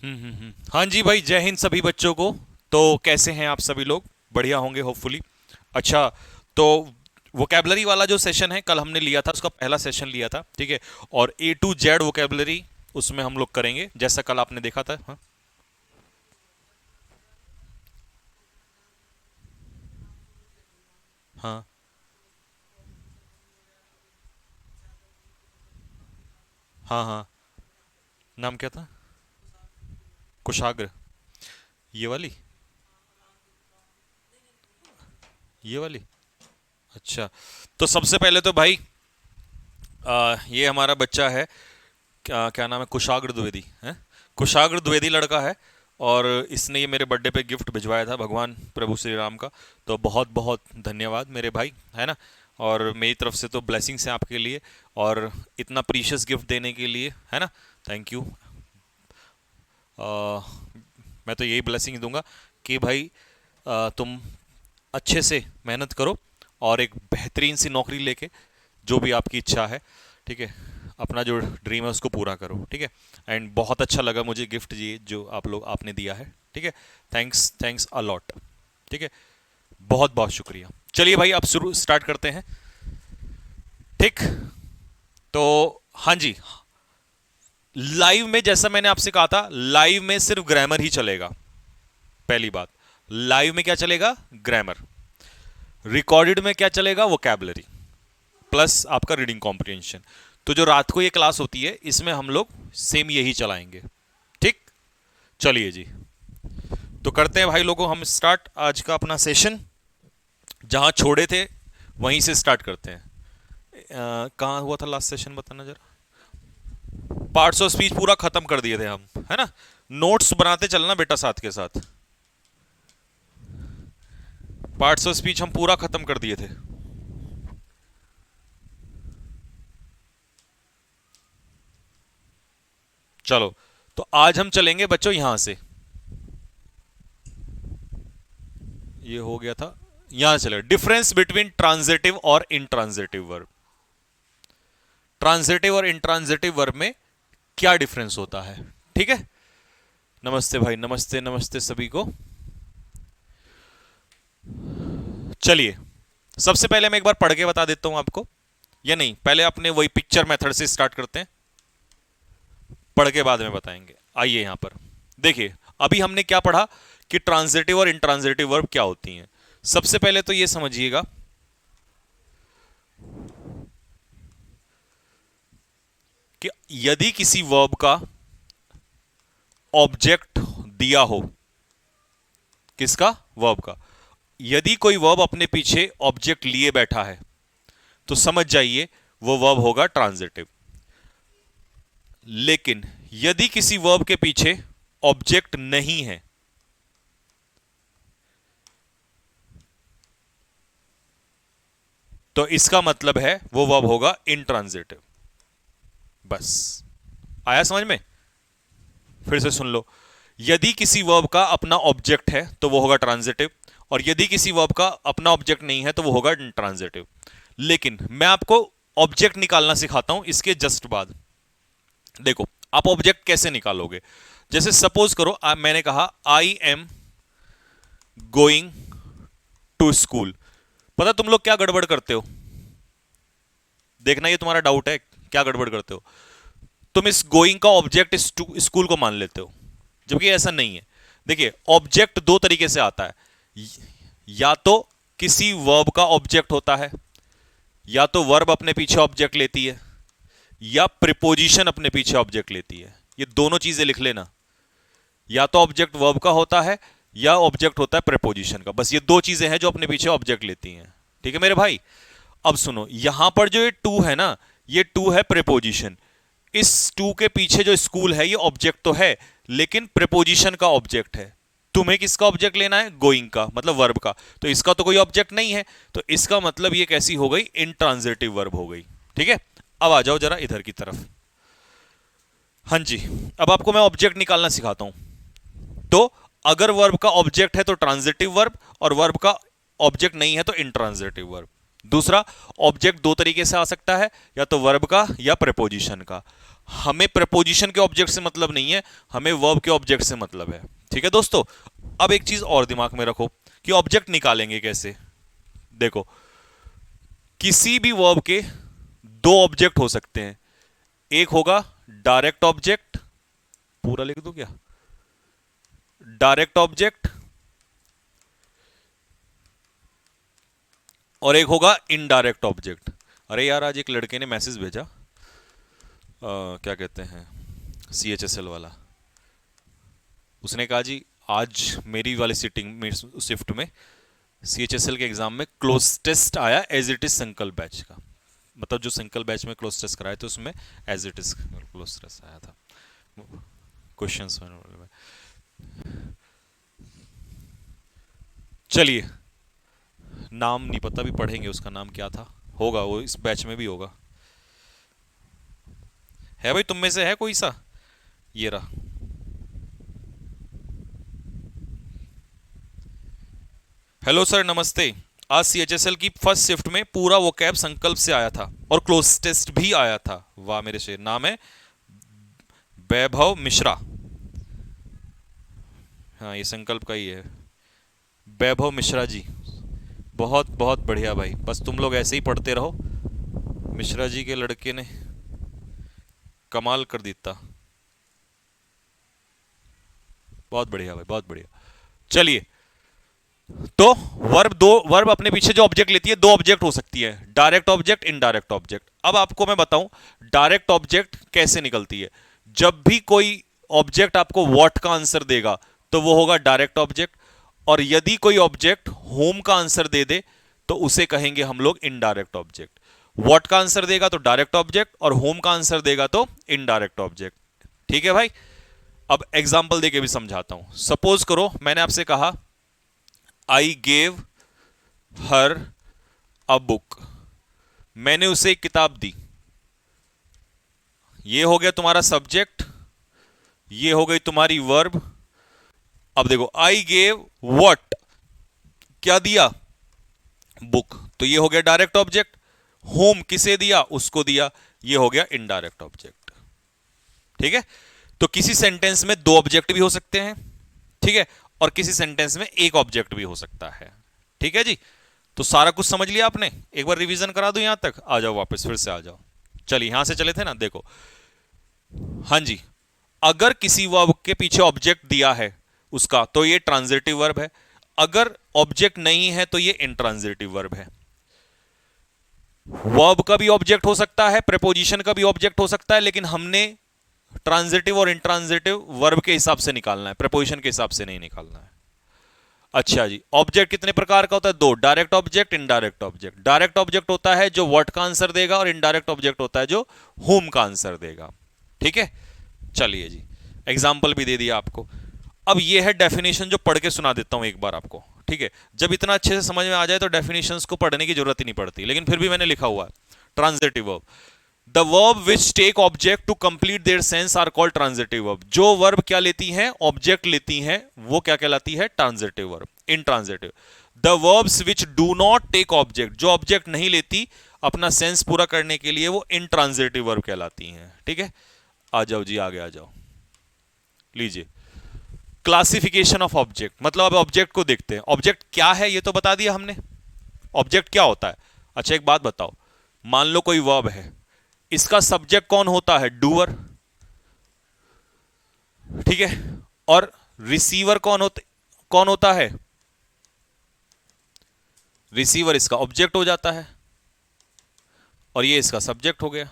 हाँ जी भाई, जय हिंद सभी बच्चों को। तो कैसे हैं आप सभी लोग? बढ़िया होंगे होपफुली। अच्छा, तो वोकेबलरी वाला जो सेशन है कल हमने लिया था, उसका पहला सेशन लिया था, ठीक है। और A to Z वोकेबलरी उसमें हम लोग करेंगे, जैसा कल आपने देखा था। हाँ हाँ हाँ हाँ। नाम क्या था? कुशाग्र? ये वाली? ये वाली? अच्छा। तो सबसे पहले तो भाई, ये हमारा बच्चा है। क्या क्या नाम है? कुशाग्र द्विवेदी है। कुशाग्र द्विवेदी लड़का है। और इसने ये मेरे बर्थडे पे गिफ्ट भिजवाया था, भगवान प्रभु श्री राम का। तो बहुत बहुत धन्यवाद मेरे भाई, है ना। और मेरी तरफ से तो ब्लेसिंग्स हैं आपके लिए, और इतना प्रीशियस गिफ्ट देने के लिए, है ना। Thank you. मैं तो यही ब्लेसिंग दूंगा कि भाई, तुम अच्छे से मेहनत करो और एक बेहतरीन सी नौकरी लेके, जो भी आपकी इच्छा है, ठीक है, अपना जो ड्रीम है उसको पूरा करो, ठीक है। एंड बहुत अच्छा लगा मुझे गिफ्ट ये जो आपने दिया है, ठीक है। थैंक्स, थैंक्स अ लॉट, ठीक है। बहुत बहुत शुक्रिया। चलिए भाई, अब शुरू स्टार्ट करते हैं, ठीक। तो हाँ जी, लाइव में जैसा मैंने आपसे कहा था, लाइव में सिर्फ ग्रामर ही चलेगा। पहली बात, लाइव में क्या चलेगा? ग्रामर। रिकॉर्डेड में क्या चलेगा? वोकैबुलरी प्लस आपका रीडिंग कॉम्प्रिहेंशन। तो जो रात को ये क्लास होती है, इसमें हम लोग सेम यही चलाएंगे, ठीक। चलिए जी, तो करते हैं भाई लोगों हम स्टार्ट आज का अपना सेशन। जहां छोड़े थे वहीं से स्टार्ट करते हैं। कहाँ हुआ था लास्ट सेशन, बताना जरा। पार्ट्स ऑफ स्पीच पूरा खत्म कर दिए थे हम, है ना। नोट्स बनाते चलना बेटा साथ के साथ। पार्ट्स ऑफ स्पीच हम पूरा खत्म कर दिए थे। चलो, तो आज हम चलेंगे बच्चों यहां से। ये हो गया था। यहां चले, डिफरेंस बिटवीन ट्रांजिटिव और इंट्रांजिटिव वर्ब। ट्रांजिटिव और इंट्रांजिटिव वर्ब में क्या डिफरेंस होता है, ठीक है। नमस्ते भाई, नमस्ते नमस्ते सभी को। चलिए, सबसे पहले मैं एक बार पढ़ के बता देता हूं आपको, या नहीं, पहले अपने वही पिक्चर मेथड से स्टार्ट करते हैं, पढ़ के बाद में बताएंगे। आइए यहां पर देखिए, अभी हमने क्या पढ़ा कि ट्रांजिटिव और इंट्रांजिटिव वर्ब क्या होती हैं। सबसे पहले तो ये समझिएगा कि यदि किसी वर्ब का ऑब्जेक्ट दिया हो, किसका? वर्ब का। यदि कोई वर्ब अपने पीछे ऑब्जेक्ट लिए बैठा है, तो समझ जाइए वो वर्ब होगा ट्रांजिटिव। लेकिन यदि किसी वर्ब के पीछे ऑब्जेक्ट नहीं है, तो इसका मतलब है वो वर्ब होगा इंट्रांजिटिव। बस, आया समझ में? फिर से सुन लो। यदि किसी वर्ब का अपना ऑब्जेक्ट है तो वो होगा ट्रांजिटिव, और यदि किसी वर्ब का अपना ऑब्जेक्ट नहीं है तो वो होगा इंट्रांजिटिव। लेकिन मैं आपको ऑब्जेक्ट निकालना सिखाता हूं इसके जस्ट बाद। देखो, आप ऑब्जेक्ट कैसे निकालोगे। जैसे सपोज करो, मैंने कहा I am going to school. पता तुम लोग क्या गड़बड़ करते हो? देखना, ये तुम्हारा डाउट है, क्या गड़बड़ करते हो। तुम इस गोइंग का ऑब्जेक्ट स्कूल को मान लेते हो, जबकि ऐसा नहीं है। देखिए, ऑब्जेक्ट दो तरीके से आता है। या तो किसी वर्ब का ऑब्जेक्ट होता है, या तो वर्ब अपने पीछे ऑब्जेक्ट लेती है, या प्रिपोजिशन अपने पीछे ऑब्जेक्ट लेती है। ये दोनों चीजें लिख लेना। या तो ऑब्जेक्ट वर्ब का होता है, या ऑब्जेक्ट होता है प्रिपोजिशन का। बस ये दो चीजें हैं जो अपने पीछे ऑब्जेक्ट लेती हैं, ठीक है मेरे भाई। अब सुनो, यहां पर जो ये टू है ना, ये टू है प्रिपोजिशन। इस टू के पीछे जो स्कूल है, ये ऑब्जेक्ट तो है, लेकिन प्रिपोजिशन का ऑब्जेक्ट है। तुम्हें किसका ऑब्जेक्ट लेना है? गोइंग का, मतलब वर्ब का। तो इसका तो कोई ऑब्जेक्ट नहीं है, तो इसका मतलब ये कैसी हो गई? इंट्रांजिटिव वर्ब हो गई, ठीक है। अब आ जाओ जरा इधर की तरफ। हाँ जी, अब आपको मैं ऑब्जेक्ट निकालना सिखाता हूं। तो अगर वर्ब का ऑब्जेक्ट है तो ट्रांजिटिव वर्ब, और वर्ब का ऑब्जेक्ट नहीं है तो इंट्रांजिटिव वर्ब। दूसरा, ऑब्जेक्ट दो तरीके से आ सकता है, या तो वर्ब का या प्रेपोजिशन का। हमें प्रेपोजिशन के ऑब्जेक्ट से मतलब नहीं है, हमें वर्ब के ऑब्जेक्ट से मतलब है। ठीक है दोस्तों। अब एक चीज और दिमाग में रखो कि ऑब्जेक्ट निकालेंगे कैसे। देखो, किसी भी वर्ब के दो ऑब्जेक्ट हो सकते हैं। एक होगा डायरेक्ट ऑब्जेक्ट, पूरा लिख दूं क्या, डायरेक्ट ऑब्जेक्ट, और एक होगा इनडायरेक्ट ऑब्जेक्ट। अरे यार, आज एक लड़के ने मैसेज भेजा, क्या कहते हैं, CHSL वाला। उसने कहा जी आज मेरी वाली सिटिंग में, शिफ्ट में CHSL के एग्जाम में क्लोज टेस्ट आया एज इट इज संकल्प बैच का। मतलब जो संकल्प बैच में क्लोज टेस्ट कराए थे उसमें as it is close test आया था क्वेश्चंस में। चलिए, नाम नहीं पता, भी पढ़ेंगे उसका नाम क्या था, होगा वो इस बैच में भी होगा। है भाई, तुम में से है कोई सा? ये रहा। हेलो सर, नमस्ते। आज CHSL की फर्स्ट शिफ्ट में पूरा वो कैब संकल्प से आया था और क्लोज टेस्ट भी आया था। वाह मेरे शेर। नाम है वैभव मिश्रा। हाँ, ये संकल्प का ही है, वैभव मिश्रा जी। बहुत बहुत बढ़िया भाई, बस तुम लोग ऐसे ही पढ़ते रहो। मिश्रा जी के लड़के ने कमाल कर देता। बहुत बढ़िया भाई, बहुत बढ़िया। चलिए, तो वर्ब अपने पीछे जो ऑब्जेक्ट लेती है, दो ऑब्जेक्ट हो सकती है, डायरेक्ट ऑब्जेक्ट, इनडायरेक्ट ऑब्जेक्ट। अब आपको मैं बताऊं डायरेक्ट ऑब्जेक्ट कैसे निकलती है। जब भी कोई ऑब्जेक्ट आपको व्हाट का आंसर देगा तो वो होगा डायरेक्ट ऑब्जेक्ट, और यदि कोई ऑब्जेक्ट होम का आंसर दे दे तो उसे कहेंगे हम लोग इनडायरेक्ट ऑब्जेक्ट। व्हाट का आंसर देगा तो डायरेक्ट ऑब्जेक्ट, और होम का आंसर देगा तो इनडायरेक्ट ऑब्जेक्ट। ठीक है भाई। अब एग्जाम्पल देके भी समझाता हूं। सपोज करो मैंने आपसे कहा I gave her a book, मैंने उसे एक किताब दी। ये हो गया तुम्हारा सब्जेक्ट, ये हो गई तुम्हारी वर्ब। अब देखो, आई गेव व्हाट, क्या दिया, बुक, तो ये हो गया डायरेक्ट ऑब्जेक्ट। होम किसे दिया, उसको दिया, ये हो गया इनडायरेक्ट ऑब्जेक्ट। ठीक है। तो किसी सेंटेंस में दो ऑब्जेक्ट भी हो सकते हैं, ठीक है, और किसी सेंटेंस में एक ऑब्जेक्ट भी हो सकता है। ठीक है जी। तो सारा कुछ समझ लिया आपने। एक बार रिवीजन करा दो, यहां तक आ जाओ, वापस फिर से आ जाओ। चलिए, यहां से चले थे ना, देखो। हां जी, अगर किसी वर्ब के पीछे ऑब्जेक्ट दिया है उसका, तो ये ट्रांजिटिव वर्ब है। अगर ऑब्जेक्ट नहीं है तो ये इंट्रांजिटिव वर्ब है। वर्ब का भी ऑब्जेक्ट हो सकता है, प्रेपोजिशन का भी ऑब्जेक्ट हो सकता है, लेकिन हमने ट्रांजिटिव और इंट्रांजिटिव वर्ब के हिसाब से निकालना है, प्रेपोजिशन के हिसाब से नहीं निकालना है। अच्छा जी, ऑब्जेक्ट कितने प्रकार का होता है? दो, direct object, indirect object. Direct object होता है जो व्हाट का आंसर देगा, और इनडायरेक्ट ऑब्जेक्ट होता है जो होम का आंसर देगा। ठीक है। चलिए जी, एग्जाम्पल भी दे दिया आपको। अब ये है डेफिनेशन, जो पढ़ के सुना देता हूं एक बार आपको। ठीक है। जब इतना अच्छे से समझ में आ जाए तो डेफिनेशंस को पढ़ने की जरूरत ही नहीं पड़ती, लेकिन फिर भी मैंने लिखा हुआ है transitive verb. The verb which take object to complete their sense are called transitive verb. जो वर्ब क्या लेती हैं, ऑब्जेक्ट लेती हैं, वो क्या कहलाती है? Transitive verb, intransitive. The verbs which do not take object, जो ऑब्जेक्ट नहीं लेती अपना सेंस पूरा करने के लिए, वो इंट्रांजिटिव वर्ब कहलाती हैं। ठीक है। आ जाओ जी, आगे आ जाओ। लीजिए, क्लासिफिकेशन ऑफ ऑब्जेक्ट, मतलब अब ऑब्जेक्ट को देखते हैं। ऑब्जेक्ट क्या है ये तो बता दिया हमने, ऑब्जेक्ट क्या होता है। अच्छा, एक बात बताओ, मान लो कोई वर्ब है, इसका सब्जेक्ट कौन होता है? डूअर। ठीक है। और रिसीवर कौन होता है? रिसीवर इसका ऑब्जेक्ट हो जाता है, और ये इसका सब्जेक्ट हो गया।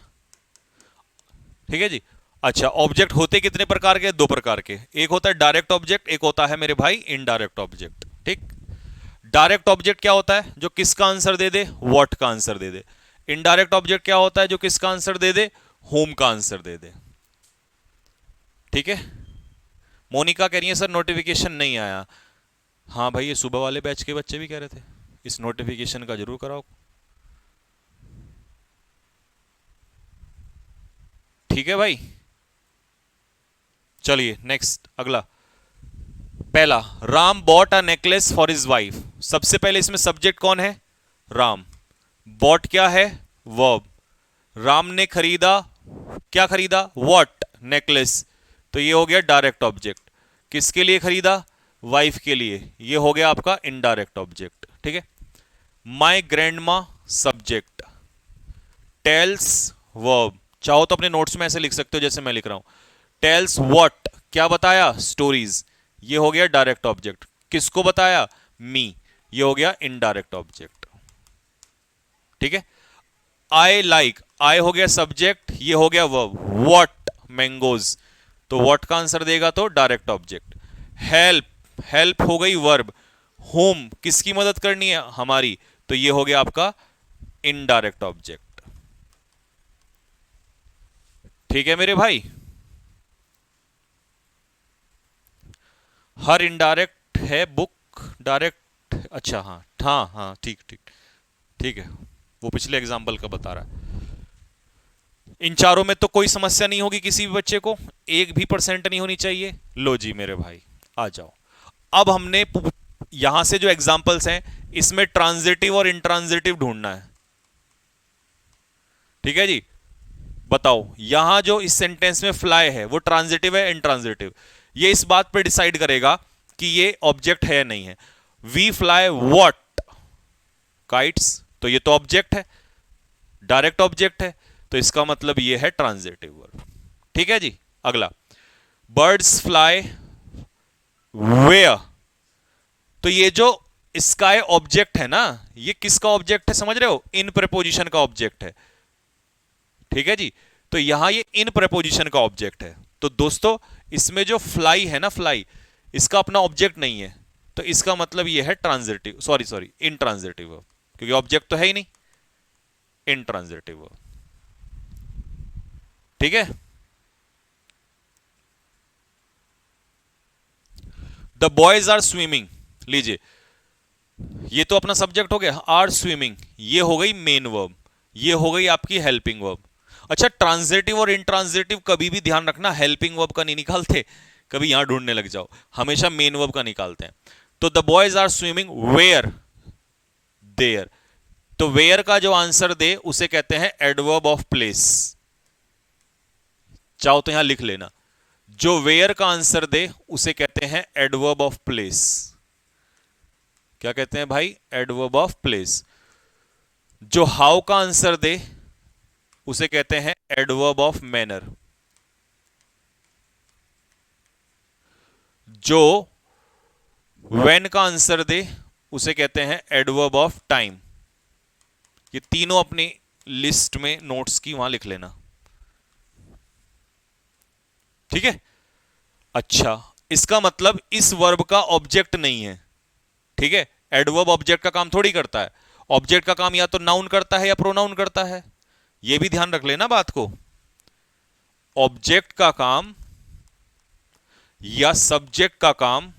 ठीक है जी। अच्छा, ऑब्जेक्ट होते कितने प्रकार के? दो प्रकार के। एक होता है डायरेक्ट ऑब्जेक्ट, एक होता है मेरे भाई इनडायरेक्ट ऑब्जेक्ट। ठीक। डायरेक्ट ऑब्जेक्ट क्या होता है? जो किसका आंसर दे दे? व्हाट का आंसर दे दे। इनडायरेक्ट ऑब्जेक्ट क्या होता है? जो किसका आंसर दे दे? होम का आंसर दे दे। ठीक है। मोनिका कह रही है सर नोटिफिकेशन नहीं आया। हाँ भाई, ये सुबह वाले बैच के बच्चे भी कह रहे थे इस नोटिफिकेशन का जरूर कराओ। ठीक है भाई। चलिए नेक्स्ट, अगला। पहला, Ram bought a necklace for his wife. सबसे पहले इसमें सब्जेक्ट कौन है? राम। बॉट क्या है? वर्ब। राम ने खरीदा, क्या खरीदा? वॉट? नेकलेस। तो ये हो गया डायरेक्ट ऑब्जेक्ट। किसके लिए खरीदा? वाइफ के लिए। ये हो गया आपका इनडायरेक्ट ऑब्जेक्ट। ठीक है। माई ग्रैंड मा सब्जेक्ट, टेल्स वर्ब। चाहो तो अपने नोट्स में ऐसे लिख सकते हो जैसे मैं लिख रहा हूं। टेल्स व्हाट, क्या बताया? स्टोरीज। ये हो गया डायरेक्ट ऑब्जेक्ट। किसको बताया? मी। ये हो गया इनडायरेक्ट ऑब्जेक्ट। ठीक है। आई लाइक, आई हो गया सब्जेक्ट, ये हो गया वर्ब। व्हाट? मैंगोज। तो व्हाट का आंसर देगा तो डायरेक्ट ऑब्जेक्ट। हेल्प, हेल्प हो गई वर्ब। होम, किसकी मदद करनी है? हमारी। तो ये हो गया आपका इनडायरेक्ट ऑब्जेक्ट। ठीक है मेरे भाई। हर इनडायरेक्ट है बुक डायरेक्ट। अच्छा, हाँ हाँ हाँ, ठीक ठीक। ठीक है, वो पिछले एग्जाम्पल का बता रहा है। इन चारों में तो कोई समस्या नहीं होगी किसी भी बच्चे को, एक भी परसेंट नहीं होनी चाहिए। लो जी मेरे भाई, आ जाओ। अब हमने यहां से जो एग्जाम्पल्स हैं इसमें ट्रांजिटिव और इंट्रांजिटिव ढूंढना है। ठीक है जी। बताओ यहां जो इस सेंटेंस में फ्लाई है वो ट्रांजिटिव है इंट्रांजिटिव? ये इस बात पर डिसाइड करेगा कि ये ऑब्जेक्ट है या नहीं है। We fly what? काइट्स। तो ये तो ऑब्जेक्ट है, डायरेक्ट ऑब्जेक्ट है, तो इसका मतलब ये है ट्रांजिटिव वर्ब। ठीक है जी। अगला, बर्ड्स फ्लाई वेयर। तो ये जो स्काई ऑब्जेक्ट है ना, ये किसका ऑब्जेक्ट है समझ रहे हो? इन प्रेपोजिशन का ऑब्जेक्ट है। ठीक है जी। तो यहां ये इन प्रेपोजिशन का ऑब्जेक्ट है। तो दोस्तों इसमें जो फ्लाई है ना, फ्लाई, इसका अपना ऑब्जेक्ट नहीं है, तो इसका मतलब ये है transitive, sorry sorry intransitive verb, क्योंकि ऑब्जेक्ट तो है ही नहीं। Intransitive verb. ठीक है। द बॉयज आर स्विमिंग, लीजिए ये तो अपना सब्जेक्ट हो गया, आर स्विमिंग, ये हो गई मेन वर्ब, ये हो गई आपकी हेल्पिंग वर्ब। अच्छा, ट्रांजिटिव और इंट्रांजिटिव कभी भी ध्यान रखना हेल्पिंग वर्ब का नहीं निकालते, कभी यहां ढूंढने लग जाओ, हमेशा मेन वर्ब का निकालते हैं। तो the boys are swimming where? There. तो वेयर का जो आंसर दे उसे कहते हैं एडवर्ब ऑफ प्लेस। चाहो तो यहां लिख लेना, जो वेयर का आंसर दे उसे कहते हैं एडवर्ब ऑफ प्लेस। क्या कहते हैं भाई? Adverb of place. जो हाउ का आंसर दे उसे कहते हैं एडवर्ब ऑफ मैनर। जो व्हेन का आंसर दे उसे कहते हैं एडवर्ब ऑफ टाइम। ये तीनों अपनी लिस्ट में नोट्स की वहां लिख लेना। ठीक है। अच्छा, इसका मतलब इस वर्ब का ऑब्जेक्ट नहीं है। ठीक है। एडवर्ब ऑब्जेक्ट का काम थोड़ी करता है, ऑब्जेक्ट का काम या तो नाउन करता है या प्रोनाउन करता है। यह भी ध्यान रख लेना बात को। ऑब्जेक्ट का काम या सब्जेक्ट का काम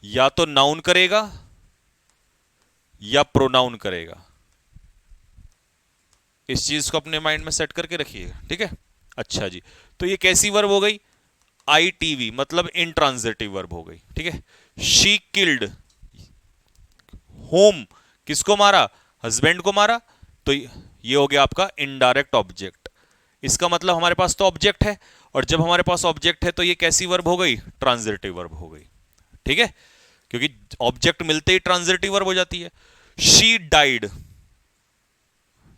या तो नाउन करेगा या प्रोनाउन करेगा। इस चीज को अपने माइंड में सेट करके रखिएगा। ठीक है। अच्छा जी, तो ये कैसी वर्ब हो गई? ITV, मतलब इंट्रांजिटिव वर्ब हो गई। ठीक है। शी किल्ड, होम, किसको मारा? हस्बैंड को मारा। तो ये हो गया आपका इनडायरेक्ट ऑब्जेक्ट। इसका मतलब हमारे पास तो ऑब्जेक्ट है, और जब हमारे पास ऑब्जेक्ट है तो ये कैसी वर्ब हो गई? ट्रांजिटिव वर्ब हो गई। ठीक है, क्योंकि ऑब्जेक्ट मिलते ही ट्रांजिटिव वर्ब हो जाती है। She died,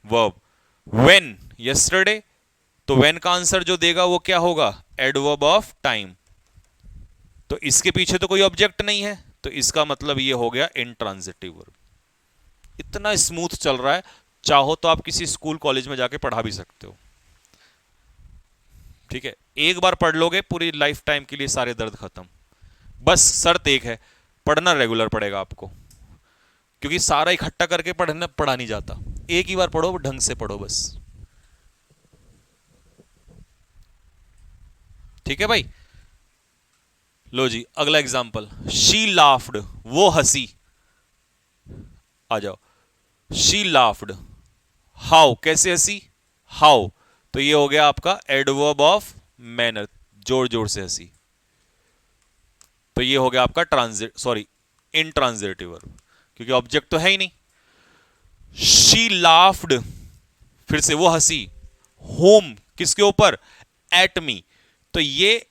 verb. When, yesterday, तो व्हेन का आंसर जो देगा वो क्या होगा? Adverb of time. तो इसके पीछे तो कोई ऑब्जेक्ट नहीं है, तो इसका मतलब ये हो गया इंट्रांजिटिव वर्ब। इतना स्मूथ चल रहा है, चाहो तो आप किसी स्कूल कॉलेज में जाके पढ़ा भी सकते हो। ठीक है, एक बार पढ़ लोगे पूरी लाइफ टाइम के लिए सारे दर्द खत्म। बस शर्त एक है, पढ़ना रेगुलर पड़ेगा आपको, क्योंकि सारा इकट्ठा करके पढ़ा नहीं जाता। एक ही बार पढ़ो, ढंग से पढ़ो बस। ठीक है भाई। लो जी अगला एग्जाम्पल, शी लाफ्ड, वो हंसी। आ जाओ, शी लाफ्ड, हाउ, कैसे हंसी? हाउ, तो ये हो गया आपका एडवर्ब ऑफ मैनर, जोर जोर से हंसी। तो ये हो गया आपका ट्रांजिट, सॉरी इंट्रांजिटिव वर्ब, क्योंकि ऑब्जेक्ट तो है ही नहीं। शी लाफ्ड, फिर से वो हंसी, होम किसके ऊपर, एट मी, तो ये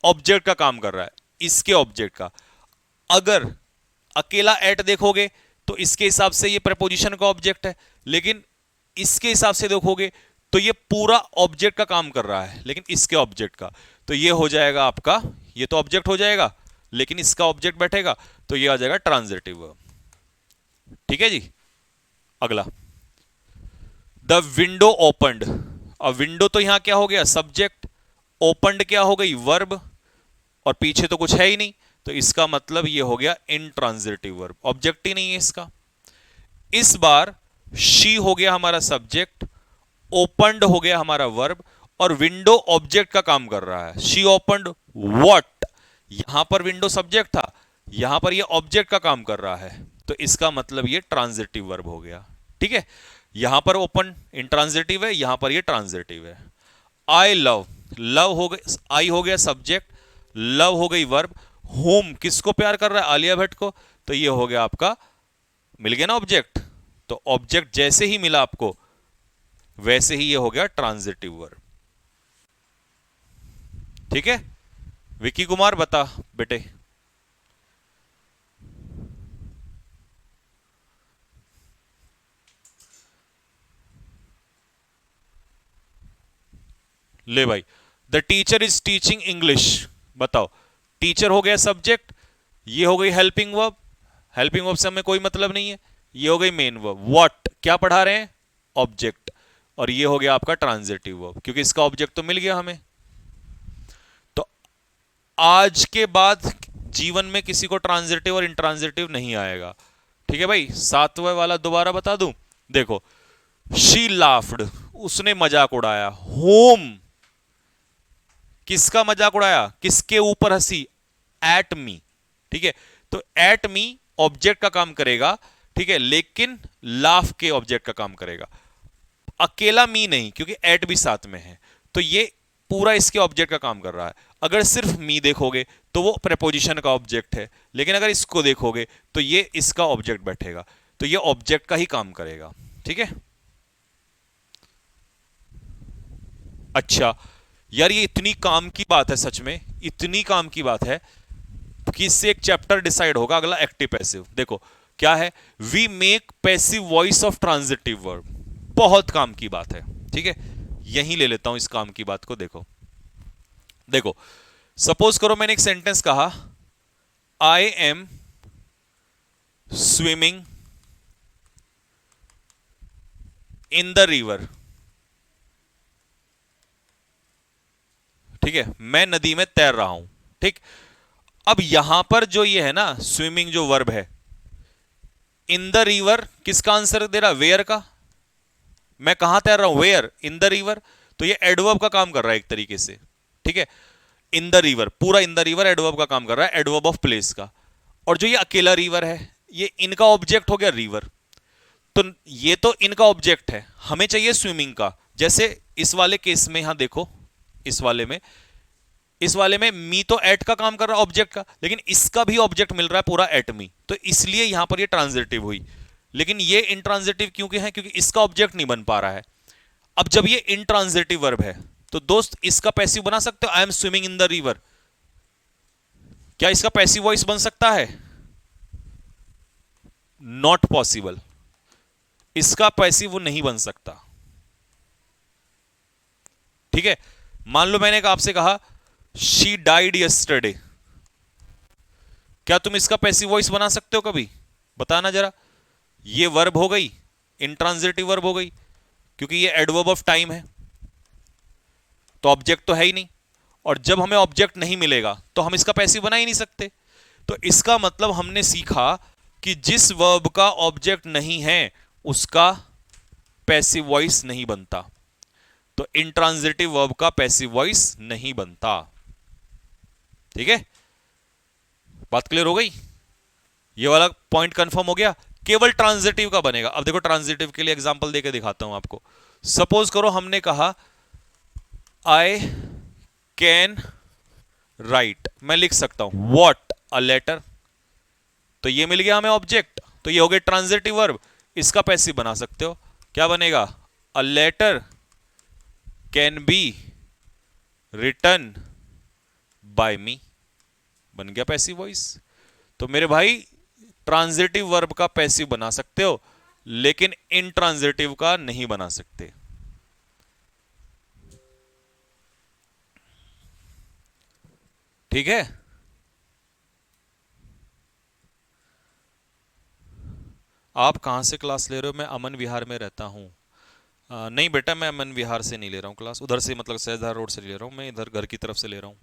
ऑब्जेक्ट का काम कर रहा है, इसके ऑब्जेक्ट का। अगर अकेला एट देखोगे तो इसके हिसाब से ये प्रपोजिशन का ऑब्जेक्ट है, लेकिन इसके हिसाब से देखोगे तो ये पूरा ऑब्जेक्ट का काम कर रहा है, लेकिन इसके ऑब्जेक्ट का, तो ये हो जाएगा आपका, ये तो ऑब्जेक्ट हो जाएगा लेकिन इसका ऑब्जेक्ट बैठेगा, तो ये आ जाएगा ट्रांजिटिव वर्ब। ठीक है जी। अगला, द विंडो ओपनड। अब विंडो तो यहां क्या हो गया, सब्जेक्ट, ओपनड क्या हो गई, वर्ब, और पीछे तो कुछ है ही नहीं, तो इसका मतलब ये हो गया इंट्रांजिटिव वर्ब, ऑब्जेक्ट ही नहीं है इसका। इस बार शी हो गया हमारा सब्जेक्ट, ओपनड हो गया हमारा वर्ब, और विंडो ऑब्जेक्ट का काम कर रहा है। शी ओपनड व्हाट, यहां पर विंडो सब्जेक्ट था, यहां पर ये ऑब्जेक्ट का काम कर रहा है, तो इसका मतलब ये ट्रांजिटिव वर्ब हो गया। ठीक है, यहां पर ओपन इंट्रांजिटिव है, यहां पर ये ट्रांजिटिव है। आई लव, लव हो गई, आई हो गया सब्जेक्ट, लव हो गई वर्ब, होम किसको प्यार कर रहा है, आलिया भट्ट को, तो ये हो गया आपका, मिल गया ना ऑब्जेक्ट। तो ऑब्जेक्ट जैसे ही मिला आपको वैसे ही ये हो गया ट्रांजिटिव वर्ब। ठीक है, विकी कुमार बता बेटे। ले भाई, the teacher is teaching English, बताओ, टीचर हो गया सब्जेक्ट, ये हो गई हेल्पिंग वर्ब, हेल्पिंग वर्ब से हमें कोई मतलब नहीं है, ये हो गई मेन वर्ब, व्हाट क्या पढ़ा रहे हैं, ऑब्जेक्ट, और ये हो गया आपका ट्रांजिटिव वर्ब, क्योंकि इसका ऑब्जेक्ट तो मिल गया हमें। तो आज के बाद जीवन में किसी को ट्रांजिटिव और इंट्रांजिटिव नहीं आएगा। ठीक है भाई, सातवें वाला दोबारा बता दूं, देखो, शी लाफ्ड, उसने मजाक उड़ाया, होम किसका मजाक उड़ाया, किसके ऊपर हंसी, एट मी। ठीक है, तो एट मी ऑब्जेक्ट का काम करेगा, ठीक है, लेकिन लाफ के ऑब्जेक्ट का काम करेगा, अकेला मी नहीं, क्योंकि एट भी साथ में है, तो ये पूरा इसके ऑब्जेक्ट का काम कर रहा है। अगर सिर्फ मी देखोगे तो वो प्रेपोजिशन का ऑब्जेक्ट है, लेकिन अगर इसको देखोगे तो ये इसका ऑब्जेक्ट बैठेगा, तो ये ऑब्जेक्ट का ही काम करेगा। ठीक है, अच्छा यार, ये इतनी काम की बात है, सच में इतनी काम की बात है कि इससे एक चैप्टर डिसाइड होगा अगला, एक्टिव पैसिव। देखो क्या है, we make passive voice of transitive verb, बहुत काम की बात है। ठीक है, यहीं ले लेता हूं इस काम की बात को। देखो देखो, सपोज करो मैंने एक सेंटेंस कहा, I M swimming in the river. ठीक है, मैं नदी में तैर रहा हूं। ठीक, अब यहां पर जो ये है ना स्विमिंग जो वर्ब है, इन द रिवर किसका आंसर दे रहा, वेयर का, मैं कहां तैर रहा हूं, वेयर इन द रिवर, तो ये एडवर्ब का काम कर रहा है एक तरीके से। ठीक है, इन द रिवर, पूरा इन द रिवर एडवर्ब का काम कर रहा है, एडवर्ब ऑफ प्लेस का। और जो ये अकेला रिवर है, ये इनका ऑब्जेक्ट हो गया रिवर, तो ये तो इनका ऑब्जेक्ट है, हमें चाहिए स्विमिंग का। जैसे इस वाले केस में, यहां देखो, इस वाले में मी तो एट का काम कर रहा है ऑब्जेक्ट का, लेकिन इसका भी ऑब्जेक्ट मिल रहा है पूरा एट मी, तो इसलिए यहां पर ये ट्रांजिटिव हुई। लेकिन ये इंट्रांजिटिव क्योंकि है, क्योंकि इसका ऑब्जेक्ट नहीं बन पा रहा है। अब जब ये इंट्रांजिटिव वर्ब है तो दोस्त इसका पैसिव बना सकते हो, I am swimming in the river, क्या इसका पैसिव वॉइस बन सकता है, नॉट पॉसिबल, इसका पैसिव वो नहीं बन सकता। ठीक है, मान लो मैंने आपसे कहा शी डाइड यस्टरडे, क्या तुम इसका पैसिव वॉइस बना सकते हो कभी, बताना जरा। ये वर्ब हो गई, इंट्रांजिटिव वर्ब हो गई, क्योंकि ये एडवर्ब ऑफ टाइम है, तो ऑब्जेक्ट तो है ही नहीं, और जब हमें ऑब्जेक्ट नहीं मिलेगा तो हम इसका पैसिव बना ही नहीं सकते। तो इसका मतलब हमने सीखा कि जिस वर्ब का ऑब्जेक्ट नहीं है उसका पैसिव वॉइस नहीं बनता, तो इंट्रांजिटिव वर्ब का पैसिव वॉइस नहीं बनता। ठीक है, बात क्लियर हो गई, ये वाला पॉइंट कंफर्म हो गया, केवल ट्रांजिटिव का बनेगा। अब देखो ट्रांजिटिव के लिए एग्जांपल देके दिखाता हूं आपको। सपोज करो हमने कहा आई कैन राइट, मैं लिख सकता हूं व्हाट अ लेटर, तो ये मिल गया हमें ऑब्जेक्ट, तो ये हो गया ट्रांजिटिव वर्ब, इसका पैसिव बना सकते हो, क्या बनेगा? A letter can be written by me, बन गया पैसिव वॉइस। तो मेरे भाई ट्रांजिटिव वर्ब का पैसिव बना सकते हो, लेकिन इंट्रांजिटिव का नहीं बना सकते। ठीक है, आप कहां से क्लास ले रहे हो? मैं अमन विहार में रहता हूं। नहीं बेटा, मैं अमन विहार से नहीं ले रहा हूं क्लास, उधर से मतलब सहजधार रोड से ले रहा हूं, मैं इधर घर की तरफ से ले रहा हूं।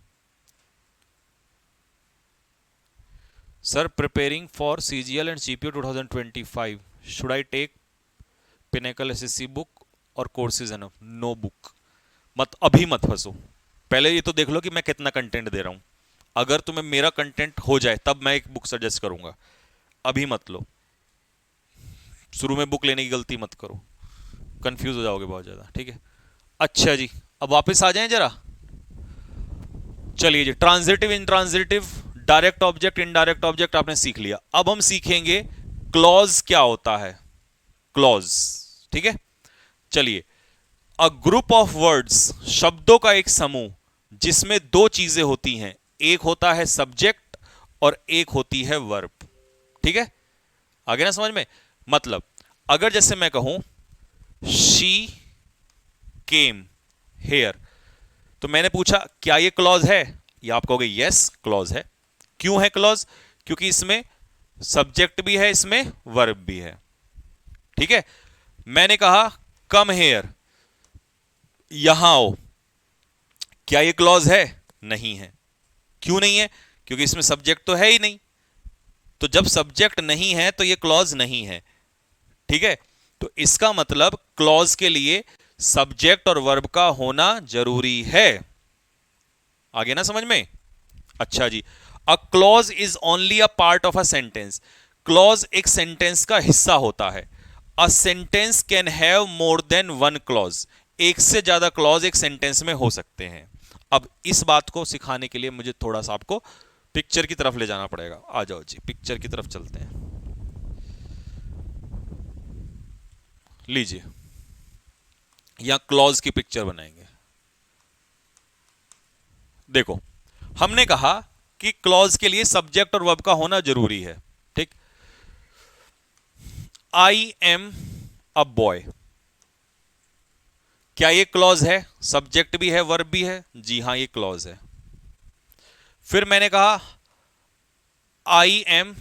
Sir, preparing for CGL and GPO 2025, should I take Pinnacle SSC book और कोर्सेज एंड नो बुक? मत अभी मत फंसो, पहले ये तो देख लो कि मैं कितना कंटेंट दे रहा हूं। अगर तुम्हें मेरा कंटेंट हो जाए तब मैं एक बुक सजेस्ट करूंगा, अभी मत लो। शुरू में बुक लेने की गलती मत करो, कंफ्यूज हो जाओगे बहुत ज्यादा। ठीक है, अच्छा जी, अब वापस आ जाएं जरा। चलिए जी, transitive intransitive, direct object indirect object आपने सीख लिया। अब हम सीखेंगे क्लॉज क्या होता है, क्लॉज। ठीक है, चलिए। अ ग्रुप ऑफ वर्ड्स, शब्दों का एक समूह जिसमें दो चीजें होती हैं, एक होता है सब्जेक्ट और एक होती है वर्ब। ठीक है, आगे ना समझ में? मतलब अगर जैसे मैं कहूं शी केम हेयर, तो मैंने पूछा क्या ये क्लॉज है, या आप कहोगे यस क्लॉज है। क्यों है क्लॉज? क्योंकि इसमें सब्जेक्ट भी है, इसमें वर्ब भी है। ठीक है, मैंने कहा कम हेयर, यहां आओ, क्या ये क्लॉज है? नहीं है। क्यों नहीं है? क्योंकि इसमें सब्जेक्ट तो है ही नहीं। तो जब सब्जेक्ट नहीं है तो ये क्लॉज नहीं है। ठीक है, तो इसका मतलब क्लॉज के लिए सब्जेक्ट और वर्ब का होना जरूरी है। आगे ना समझ में? अच्छा जी, a clause is only a part of a sentence, clause एक सेंटेंस का हिस्सा होता है। A sentence can have more than one clause, एक से ज्यादा क्लॉज एक सेंटेंस में हो सकते हैं। अब इस बात को सिखाने के लिए मुझे थोड़ा सा आपको पिक्चर की तरफ ले जाना पड़ेगा। आ जाओ जी, पिक्चर की तरफ चलते हैं। लीजिए, यहां क्लॉज की पिक्चर बनाएंगे। देखो, हमने कहा कि क्लॉज के लिए सब्जेक्ट और वर्ब का होना जरूरी है। ठीक, आई एम अ बॉय, क्या ये क्लॉज है? सब्जेक्ट भी है वर्ब भी है, जी हां ये क्लॉज है। फिर मैंने कहा आई एम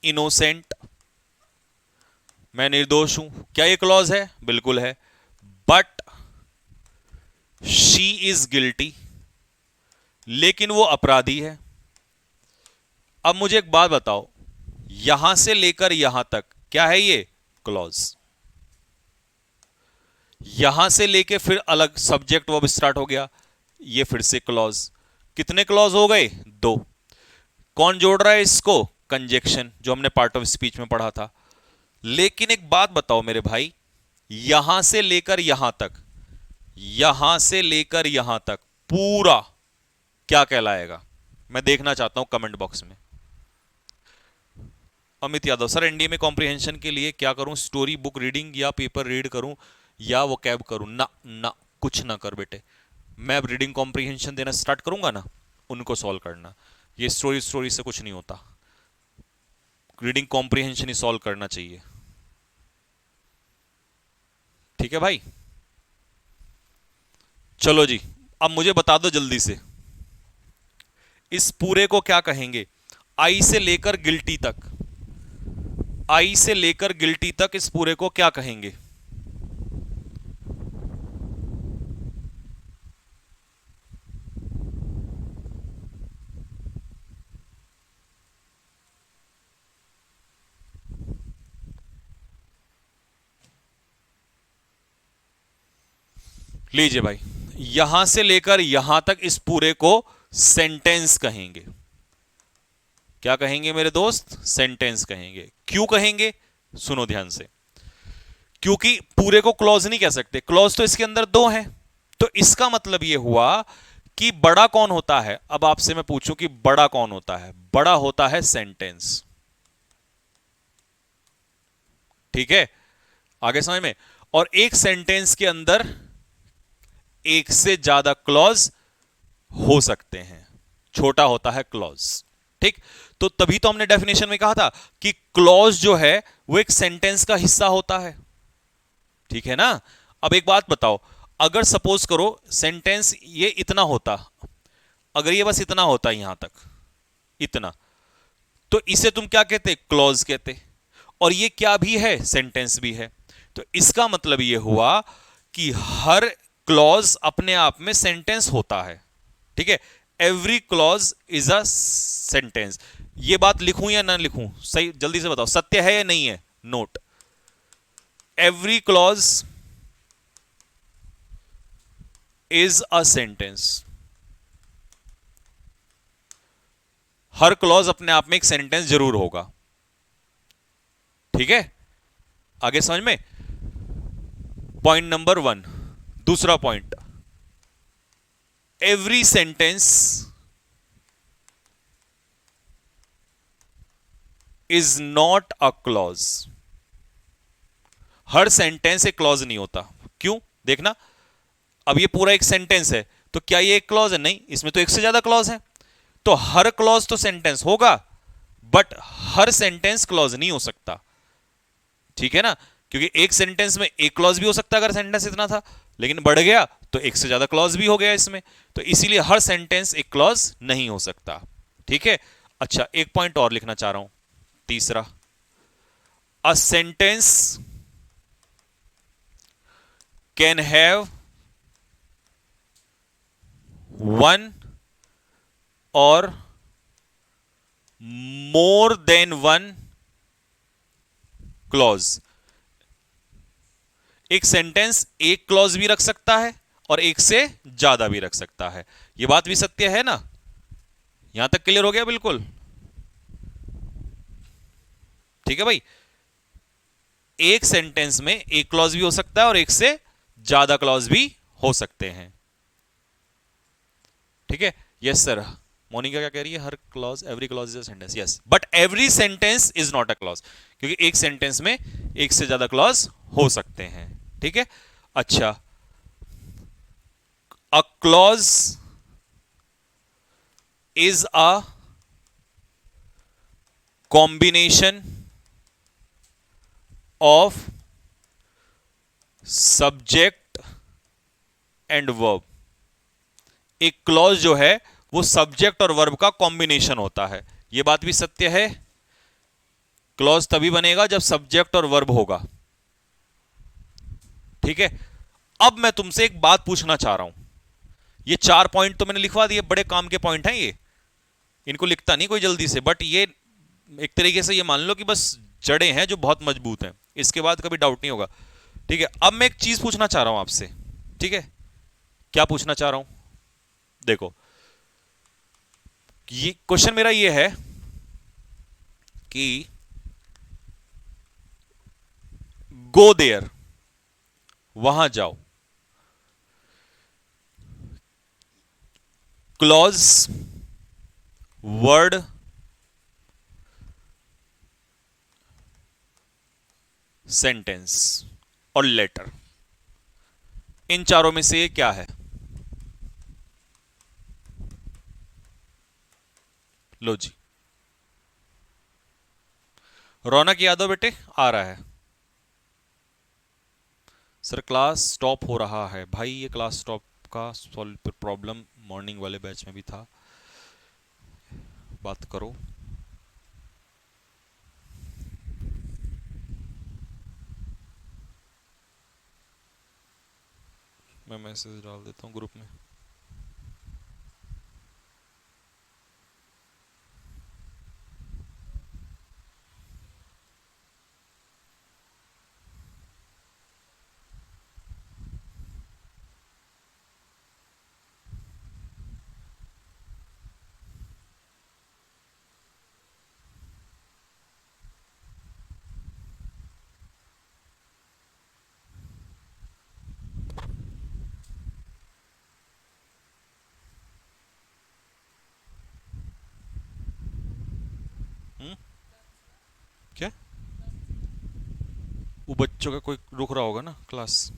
इनोसेंट, मैं निर्दोष हूं, क्या ये क्लॉज है? बिल्कुल है। बट शी इज गिल्टी, लेकिन वो अपराधी है। अब मुझे एक बात बताओ, यहां से लेकर यहां तक क्या है ये? क्लॉज। यहां से लेके फिर अलग सब्जेक्ट वर्ब स्टार्ट हो गया, ये फिर से क्लॉज। कितने क्लॉज हो गए? दो। कौन जोड़ रहा है इसको? कंजेक्शन, जो हमने पार्ट ऑफ स्पीच में पढ़ा था। लेकिन एक बात बताओ मेरे भाई, यहां से लेकर यहां तक, यहां से लेकर यहां तक पूरा क्या कहलाएगा? मैं देखना चाहता हूं कमेंट बॉक्स में। अमित यादव, सर एनडीए में कॉम्प्रिहेंशन के लिए क्या करूं? स्टोरी बुक रीडिंग या पेपर रीड करूं या वो कैब करूं? ना ना, कुछ ना कर बेटे। मैं अब रीडिंग कॉम्प्रिहेंशन देना स्टार्ट करूंगा ना, उनको सॉल्व करना। ये स्टोरी स्टोरी से कुछ नहीं होता, रीडिंग कॉम्प्रिहेंशन ही सॉल्व करना चाहिए। ठीक है भाई, चलो जी, अब मुझे बता दो जल्दी से, इस पूरे को क्या कहेंगे? आई से लेकर गिल्टी तक, आई से लेकर गिल्टी तक इस पूरे को क्या कहेंगे? लीजिए भाई, यहां से लेकर यहां तक इस पूरे को सेंटेंस कहेंगे। क्या कहेंगे मेरे दोस्त? सेंटेंस कहेंगे। क्यों कहेंगे? सुनो ध्यान से। क्योंकि पूरे को क्लॉज नहीं कह सकते, क्लॉज तो इसके अंदर दो हैं। तो इसका मतलब यह हुआ कि बड़ा कौन होता है? अब आपसे मैं पूछूं कि बड़ा कौन होता है? बड़ा होता है सेंटेंस। ठीक है, आगे समझ में। और एक सेंटेंस के अंदर एक से ज्यादा क्लॉज हो सकते हैं, छोटा होता है क्लॉज। ठीक, तो तभी तो हमने डेफिनेशन में कहा था कि क्लॉज जो है वो एक सेंटेंस का हिस्सा होता है। ठीक है ना। अब एक बात बताओ, अगर सपोज करो सेंटेंस ये इतना होता, अगर ये बस इतना होता यहां तक, इतना, तो इसे तुम क्या कहते, क्लॉज कहते। और ये क्या भी है, सेंटेंस भी है। तो इसका मतलब ये हुआ कि हर क्लॉज अपने आप में सेंटेंस होता है। ठीक है, every clause is a sentence. ये बात लिखूं या ना लिखूं, सही जल्दी से बताओ, सत्य है या नहीं है। Note, every clause is a sentence. Her clause अपने आप में एक सेंटेंस जरूर होगा। ठीक है, आगे समझ में। Point number 1। दूसरा point, every sentence is not a clause. Her sentence एक क्लॉज नहीं होता। क्यों, देखना, अब ये पूरा एक सेंटेंस है, तो क्या ये एक क्लॉज है? नहीं, इसमें तो एक से ज्यादा क्लॉज है। तो हर क्लॉज तो सेंटेंस होगा, बट हर सेंटेंस क्लॉज नहीं हो सकता। ठीक है ना, क्योंकि एक सेंटेंस में एक क्लॉज भी हो सकता अगर सेंटेंस इतना था, लेकिन बढ़ गया तो एक से ज्यादा क्लॉज भी हो गया इसमें। तो इसीलिए हर सेंटेंस एक क्लॉज नहीं हो सकता। ठीक है, अच्छा एक पॉइंट और लिखना चाह रहा हूं, तीसरा, अ सेंटेंस कैन हैव वन और मोर देन वन क्लॉज। एक सेंटेंस एक क्लॉज भी रख सकता है और एक से ज्यादा भी रख सकता है। यह बात भी सत्य है ना। यहां तक क्लियर हो गया बिल्कुल। ठीक है भाई, एक सेंटेंस में एक क्लॉज भी हो सकता है और एक से ज्यादा क्लॉज भी हो सकते हैं। ठीक है, यस सर। मोनिका क्या कह रही है, हर clause, every clause is a sentence. Yes, but every sentence is not a clause, क्योंकि एक सेंटेंस में एक से ज्यादा क्लॉज हो सकते हैं। ठीक है, अच्छा, अ clause is a combination of subject and verb. एक क्लॉज जो है वो सब्जेक्ट और वर्ब का कॉम्बिनेशन होता है। यह बात भी सत्य है। क्लॉज तभी बनेगा जब सब्जेक्ट और वर्ब होगा। ठीक है, अब मैं तुमसे एक बात पूछना चाह रहा हूं। ये 4 पॉइंट तो मैंने लिखवा दिए, बड़े काम के पॉइंट हैं ये, इनको लिखता नहीं कोई जल्दी से, बट ये एक तरीके से ये मान लो कि बस जड़ें हैं जो बहुत मजबूत हैं, इसके बाद कभी डाउट नहीं होगा। ठीक है, अब मैं एक चीज पूछना चाह रहा हूं आपसे। ठीक है, क्या पूछना चाह रहा हूं, देखो, ये क्वेश्चन मेरा ये है कि गो देयर, वहां जाओ, क्लॉज, वर्ड, सेंटेंस और लेटर, इन चारों में से ये क्या है? लो जी, रौनक यादव बेटे आ रहा है। सर क्लास स्टॉप हो रहा है भाई, ये क्लास स्टॉप का सॉल्व प्रॉब्लम मॉर्निंग वाले बैच में भी था, बात करो। मैं मैसेज डाल देता हूँ ग्रुप में। वो बच्चों का कोई रुक रहा होगा ना क्लास।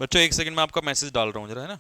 बच्चों एक सेकंड में आपका मैसेज डाल रहा हूँ जरा, है ना।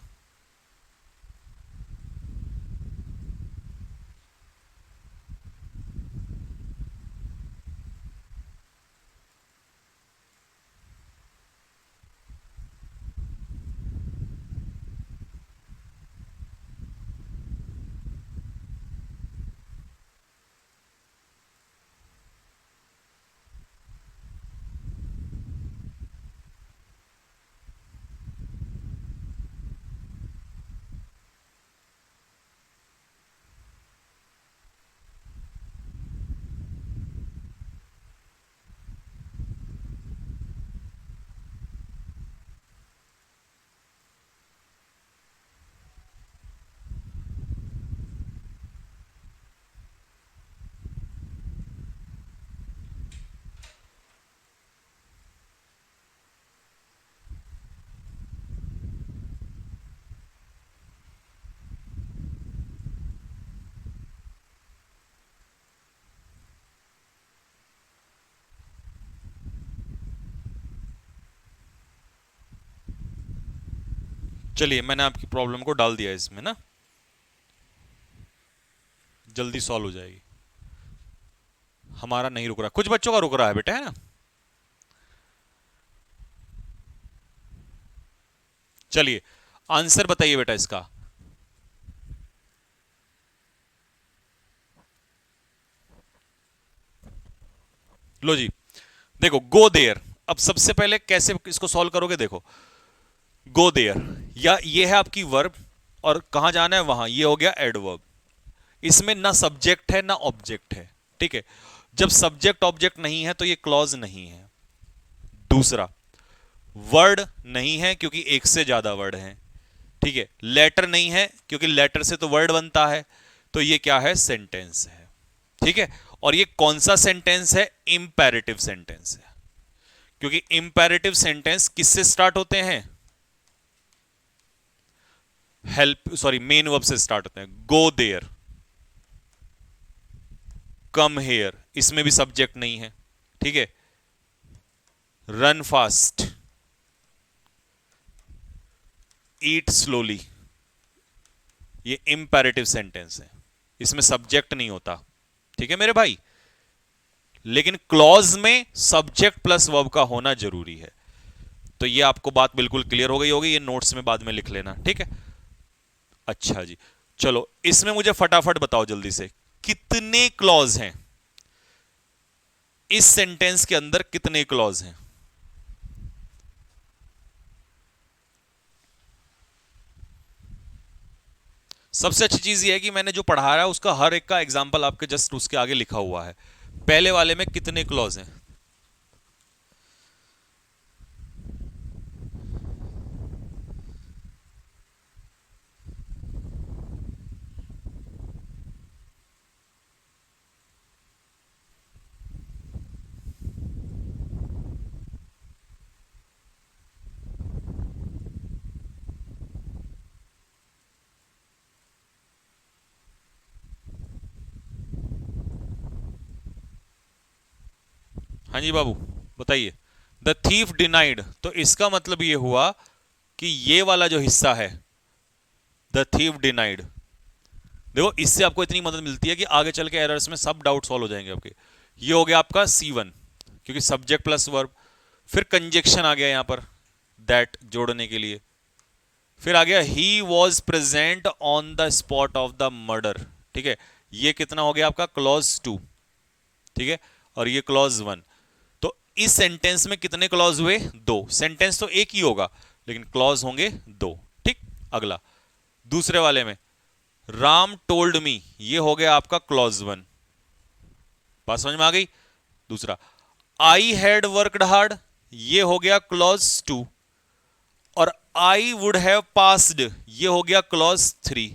चलिए मैंने आपकी प्रॉब्लम को डाल दिया इसमें ना, जल्दी सॉल्व हो जाएगी। हमारा नहीं रुक रहा, कुछ बच्चों का रुक रहा है बेटा, है ना। चलिए आंसर बताइए बेटा इसका। लो जी, देखो गो देयर। अब सबसे पहले कैसे इसको सॉल्व करोगे, देखो गो देयर, या ये है आपकी वर्ब और कहां जाना है वहां, ये हो गया एडवर्ब। इसमें ना सब्जेक्ट है ना ऑब्जेक्ट है, ठीक है। जब सब्जेक्ट ऑब्जेक्ट नहीं है तो ये क्लॉज नहीं है। दूसरा, वर्ड नहीं है क्योंकि एक से ज्यादा वर्ड है, ठीक है। लेटर नहीं है क्योंकि लेटर से तो वर्ड बनता है, तो ये क्या है, सेंटेंस है, ठीक है। और ये कौन सा सेंटेंस है, इंपेरेटिव सेंटेंस है, क्योंकि इंपेरेटिव सेंटेंस किससे स्टार्ट होते हैं, हेल्प सॉरी मेन वर्ब से स्टार्ट होते हैं। गो देयर, कम हेयर, इसमें भी सब्जेक्ट नहीं है, ठीक है। रन फास्ट, ईट स्लोली, ये इंपेरेटिव सेंटेंस है, इसमें सब्जेक्ट नहीं होता, ठीक है मेरे भाई। लेकिन क्लॉज में सब्जेक्ट प्लस वर्ब का होना जरूरी है। तो ये आपको बात बिल्कुल क्लियर हो गई होगी, ये नोट्स में बाद में लिख लेना, ठीक है। अच्छा जी, चलो इसमें मुझे फटाफट बताओ जल्दी से, कितने क्लॉज हैं इस सेंटेंस के अंदर, कितने क्लॉज हैं। सबसे अच्छी चीज ये है कि मैंने जो पढ़ा रहा है उसका हर एक का एग्जाम्पल आपके जस्ट उसके आगे लिखा हुआ है। पहले वाले में कितने क्लॉज हैं, हाँ जी बाबू बताइए। द थीफ डिनाइड, तो इसका मतलब ये हुआ कि ये वाला जो हिस्सा है, द थीफ डिनाइड, देखो इससे आपको इतनी मदद मिलती है कि आगे चल के एरर्स में सब डाउट सॉल्व हो जाएंगे आपके। ये हो गया आपका C1 क्योंकि सब्जेक्ट प्लस वर्ब। फिर कंजेक्शन आ गया यहां पर दैट जोड़ने के लिए। फिर आ गया he was present on the spot of the murder, ठीक है। ये कितना हो गया आपका, क्लॉज 2, ठीक है। और ये क्लॉज 1। तो इस सेंटेंस में कितने क्लॉज हुए, 2। सेंटेंस तो एक ही होगा लेकिन क्लॉज होंगे 2, ठीक। अगला दूसरे वाले में राम टोल्ड मी, ये हो गया आपका क्लॉज 1, बात समझ में आ गई। दूसरा आई हैड वर्कड हार्ड, ये हो गया क्लॉज 2। और आई वुड हैव पास्ड, ये हो गया क्लॉज 3।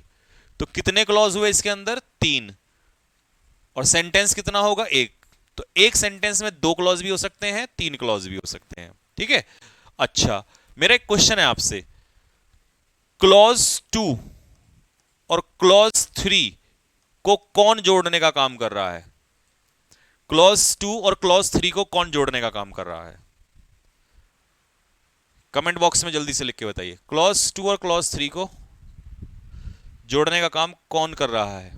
तो कितने क्लॉज हुए इसके अंदर? 3। और सेंटेंस कितना होगा? 1। तो एक सेंटेंस में 2 क्लॉज भी हो सकते हैं, 3 क्लॉज भी हो सकते हैं। ठीक है। अच्छा, मेरा एक क्वेश्चन है आपसे, क्लॉज 2 और क्लॉज 3 को कौन जोड़ने का काम कर रहा है? क्लॉज 2 और क्लॉज 3 को कौन जोड़ने का काम कर रहा है? कमेंट बॉक्स में जल्दी से लिख के बताइए, क्लॉज 2 और क्लॉज 3 को जोड़ने का काम कौन कर रहा है?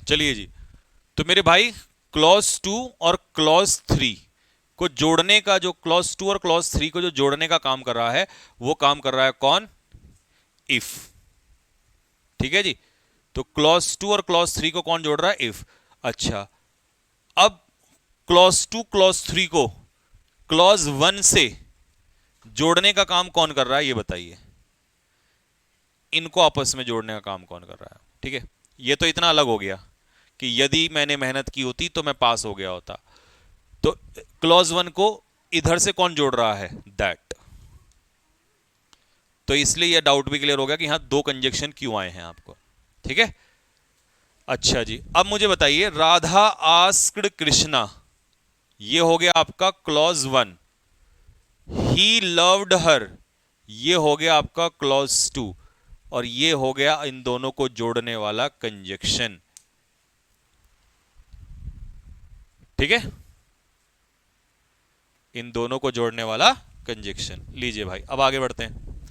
चलिए जी, तो मेरे भाई क्लॉज 2 और क्लॉज 3 को जोड़ने का, जो क्लॉज 2 और क्लॉज 3 को जो जोड़ने का काम कर रहा है, वो काम कर रहा है कौन? इफ। ठीक है जी। तो क्लॉज 2 और क्लॉज 3 को कौन जोड़ रहा है? इफ। अच्छा, अब क्लॉज 2 क्लॉज 3 को क्लॉज 1 से जोड़ने का काम कौन कर रहा है, ये बताइए। इनको आपस में जोड़ने का काम कौन कर रहा है? ठीक है, ये तो इतना अलग हो गया कि यदि मैंने मेहनत की होती तो मैं पास हो गया होता। तो क्लॉज 1 को इधर से कौन जोड़ रहा है? दैट। तो इसलिए यह डाउट भी क्लियर हो गया कि हाँ, 2 कंजक्शन क्यों आए हैं आपको। ठीक है। अच्छा जी, अब मुझे बताइए, राधा आस्क्ड कृष्णा, ये हो गया आपका क्लॉज 1। ही लव्ड हर, ये हो गया आपका क्लॉज 2। और ये हो गया इन दोनों को जोड़ने वाला कंजक्शन। ठीक है, इन दोनों को जोड़ने वाला कंजक्शन। लीजिए भाई, अब आगे बढ़ते हैं।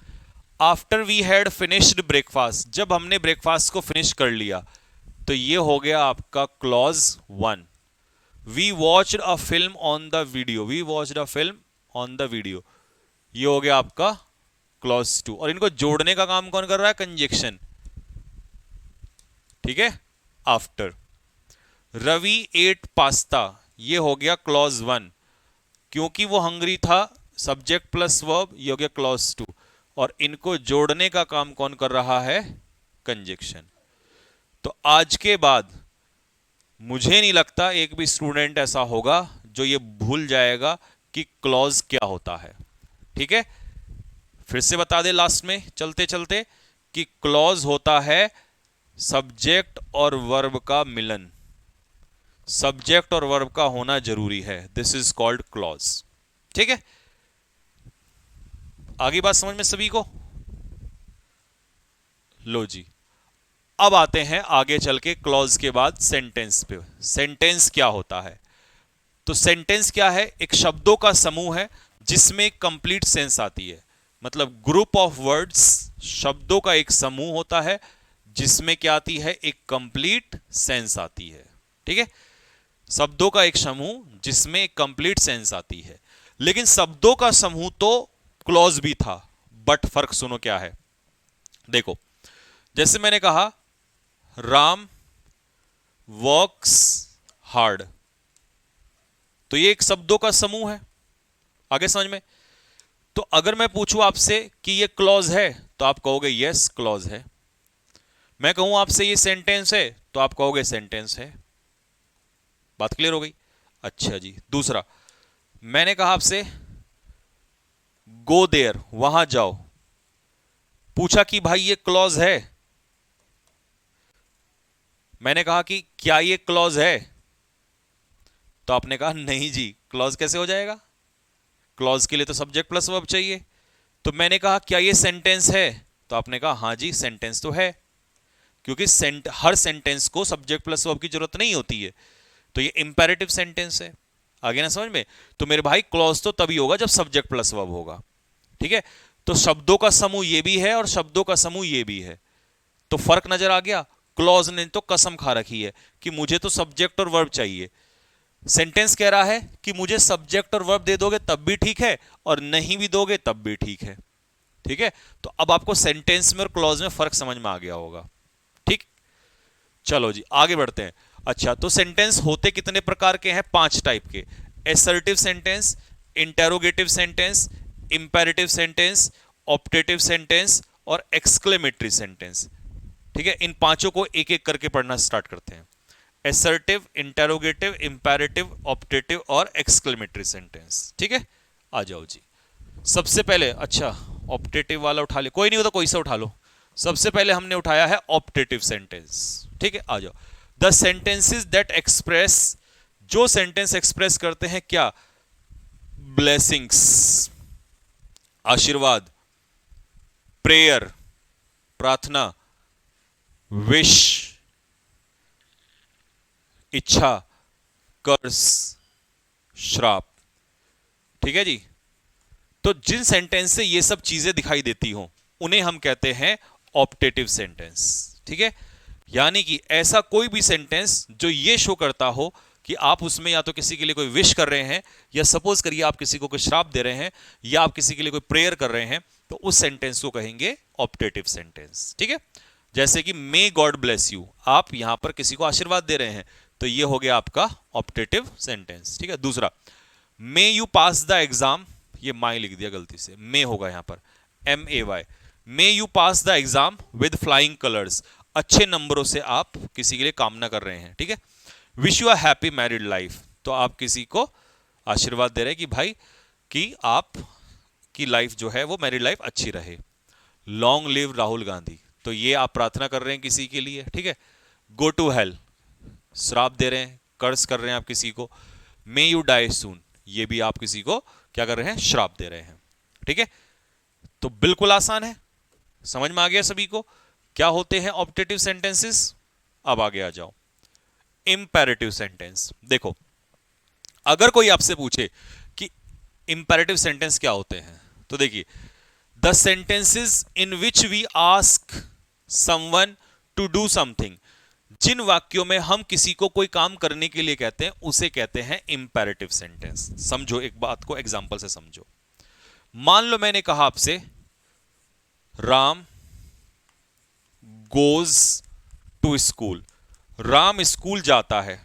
After we had finished breakfast, जब हमने ब्रेकफास्ट को फिनिश कर लिया, तो ये हो गया आपका clause 1। We watched a film on the video, we watched a film on the video, ये हो गया आपका क्लॉज 2। और इनको जोड़ने का काम कौन कर रहा है? कंजक्शन। ठीक है। आफ्टर। रवि एट पास्ता, ये हो गया क्लॉज 1, क्योंकि वो हंग्री था, सब्जेक्ट प्लस वर्ब, ये हो गया क्लॉज 2। और इनको जोड़ने का काम कौन कर रहा है? कंजक्शन। तो आज के बाद मुझे नहीं लगता एक भी स्टूडेंट ऐसा होगा जो ये भूल जाएगा कि क्लॉज क्या होता है। ठीक है, फिर से बता दे लास्ट में चलते चलते कि क्लॉज होता है सब्जेक्ट और वर्ब का मिलन। सब्जेक्ट और वर्ब का होना जरूरी है, दिस इज कॉल्ड क्लॉज। ठीक है, आगे बात समझ में सभी को? लो जी, अब आते हैं आगे चल के क्लॉज के बाद सेंटेंस पे। सेंटेंस क्या होता है? तो सेंटेंस क्या है? एक शब्दों का समूह है जिसमें कंप्लीट सेंस आती है। मतलब ग्रुप ऑफ वर्ड्स, शब्दों का एक समूह होता है जिसमें क्या आती है? एक कंप्लीट सेंस आती है। ठीक है, शब्दों का एक समूह जिसमें एक कंप्लीट सेंस आती है। लेकिन शब्दों का समूह तो क्लॉज भी था, बट फर्क सुनो क्या है। देखो, जैसे मैंने कहा राम वर्क्स हार्ड, तो ये एक शब्दों का समूह है। आगे समझ में? तो अगर मैं पूछूं आपसे कि ये क्लॉज है, तो आप कहोगे यस क्लॉज है। मैं कहूं आपसे ये सेंटेंस है, तो आप कहोगे सेंटेंस है। बात क्लियर हो गई? अच्छा जी, दूसरा, मैंने कहा आपसे गो देयर, वहां जाओ, पूछा कि भाई ये क्लॉज है। मैंने कहा कि क्या ये क्लॉज है, तो आपने कहा नहीं जी, क्लॉज कैसे हो जाएगा? क्लॉज के लिए तो सब्जेक्ट प्लस वर्ब चाहिए। तो मैंने कहा क्या ये सेंटेंस है, तो आपने कहा हाँ जी सेंटेंस तो है, क्योंकि हर सेंटेंस को सब्जेक्ट प्लस वर्ब की जरूरत नहीं होती है, तो ये इंपेरेटिव सेंटेंस है। आगे ना समझ में? तो मेरे भाई क्लॉज तो तभी होगा जब सब्जेक्ट प्लस वर्ब होगा। ठीक है, तो शब्दों का समूह ये भी है और शब्दों का समूह ये भी है। तो फर्क नजर आ गया? क्लॉज ने तो कसम खा रखी है कि मुझे तो सब्जेक्ट और वर्ब चाहिए, सेंटेंस कह रहा है कि मुझे सब्जेक्ट और वर्ब दे दोगे तब भी ठीक है और नहीं भी दोगे तब भी ठीक है। ठीक है, तो अब आपको सेंटेंस में और क्लॉज में फर्क समझ में आ गया होगा। ठीक, चलो जी आगे बढ़ते हैं। अच्छा, तो सेंटेंस होते कितने प्रकार के हैं? 5 टाइप के। Assertive sentence, interrogative sentence, imperative sentence, optative sentence और एक्सक्लेमेटरी सेंटेंस। ठीक है, इन पांचों को एक एक करके पढ़ना स्टार्ट करते हैं। एसर्टिव, इंटेरोगेटिव, इंपेरेटिव, ऑप्टेटिव और एक्सक्लेमेटरी सेंटेंस। ठीक है, आ जाओ जी। सबसे पहले, अच्छा ऑप्टेटिव वाला उठा ले, कोई नहीं होता कोई सा उठा लो। सबसे पहले हमने उठाया है ऑप्टेटिव सेंटेंस। ठीक है, आ जाओ। द सेंटेंसेस दैट एक्सप्रेस, जो सेंटेंस एक्सप्रेस करते हैं क्या? ब्लेसिंग्स, आशीर्वाद, प्रेयर, प्रार्थना, विश, इच्छा, कर्स, श्राप। ठीक है जी, तो जिन सेंटेंस से ये सब चीजें दिखाई देती हो उन्हें हम कहते हैं ऑप्टेटिव सेंटेंस। ठीक है, यानी कि ऐसा कोई भी सेंटेंस जो ये शो करता हो कि आप उसमें या तो किसी के लिए कोई विश कर रहे हैं, या सपोज करिए आप किसी को कोई श्राप दे रहे हैं, या आप किसी के लिए कोई प्रेयर कर रहे हैं, तो उस सेंटेंस को कहेंगे ऑप्टेटिव सेंटेंस। ठीक है, जैसे कि मे गॉड ब्लेस यू, आप यहां पर किसी को आशीर्वाद दे रहे हैं, तो ये हो गया आपका ऑप्टेटिव सेंटेंस। ठीक है, दूसरा, may you pass the exam, ये माई लिख दिया गलती से, मे होगा यहां पर MAY। May you pass the exam with flying colours, अच्छे नंबरों से आप किसी के लिए कामना कर रहे हैं। ठीक है, wish you a happy married life, तो आप किसी को आशीर्वाद दे रहे हैं कि भाई कि आप की लाइफ जो है वो मैरिड लाइफ अच्छी रहे। लॉन्ग लिव राहुल गांधी, तो ये आप प्रार्थना कर रहे हैं किसी के लिए। ठीक है, गो टू हेल, श्राप दे रहे हैं, कर्ज कर रहे हैं आप किसी को। मे यू डाई सून, ये भी आप किसी को क्या कर रहे हैं? श्राप दे रहे हैं। ठीक है, तो बिल्कुल आसान है, समझ में आ गया सभी को क्या होते हैं ऑप्टेटिव सेंटेंसेस। अब आगे आ जाओ, इंपेरेटिव सेंटेंस। देखो, अगर कोई आपसे पूछे कि इंपेरेटिव सेंटेंस क्या होते हैं, तो देखिए, the sentences in which we ask someone to do something, जिन वाक्यों में हम किसी को कोई काम करने के लिए कहते हैं उसे कहते हैं इंपेरेटिव सेंटेंस। समझो एक बात को, एग्जांपल से समझो। मान लो मैंने कहा आपसे Ram goes to school, Ram school जाता है,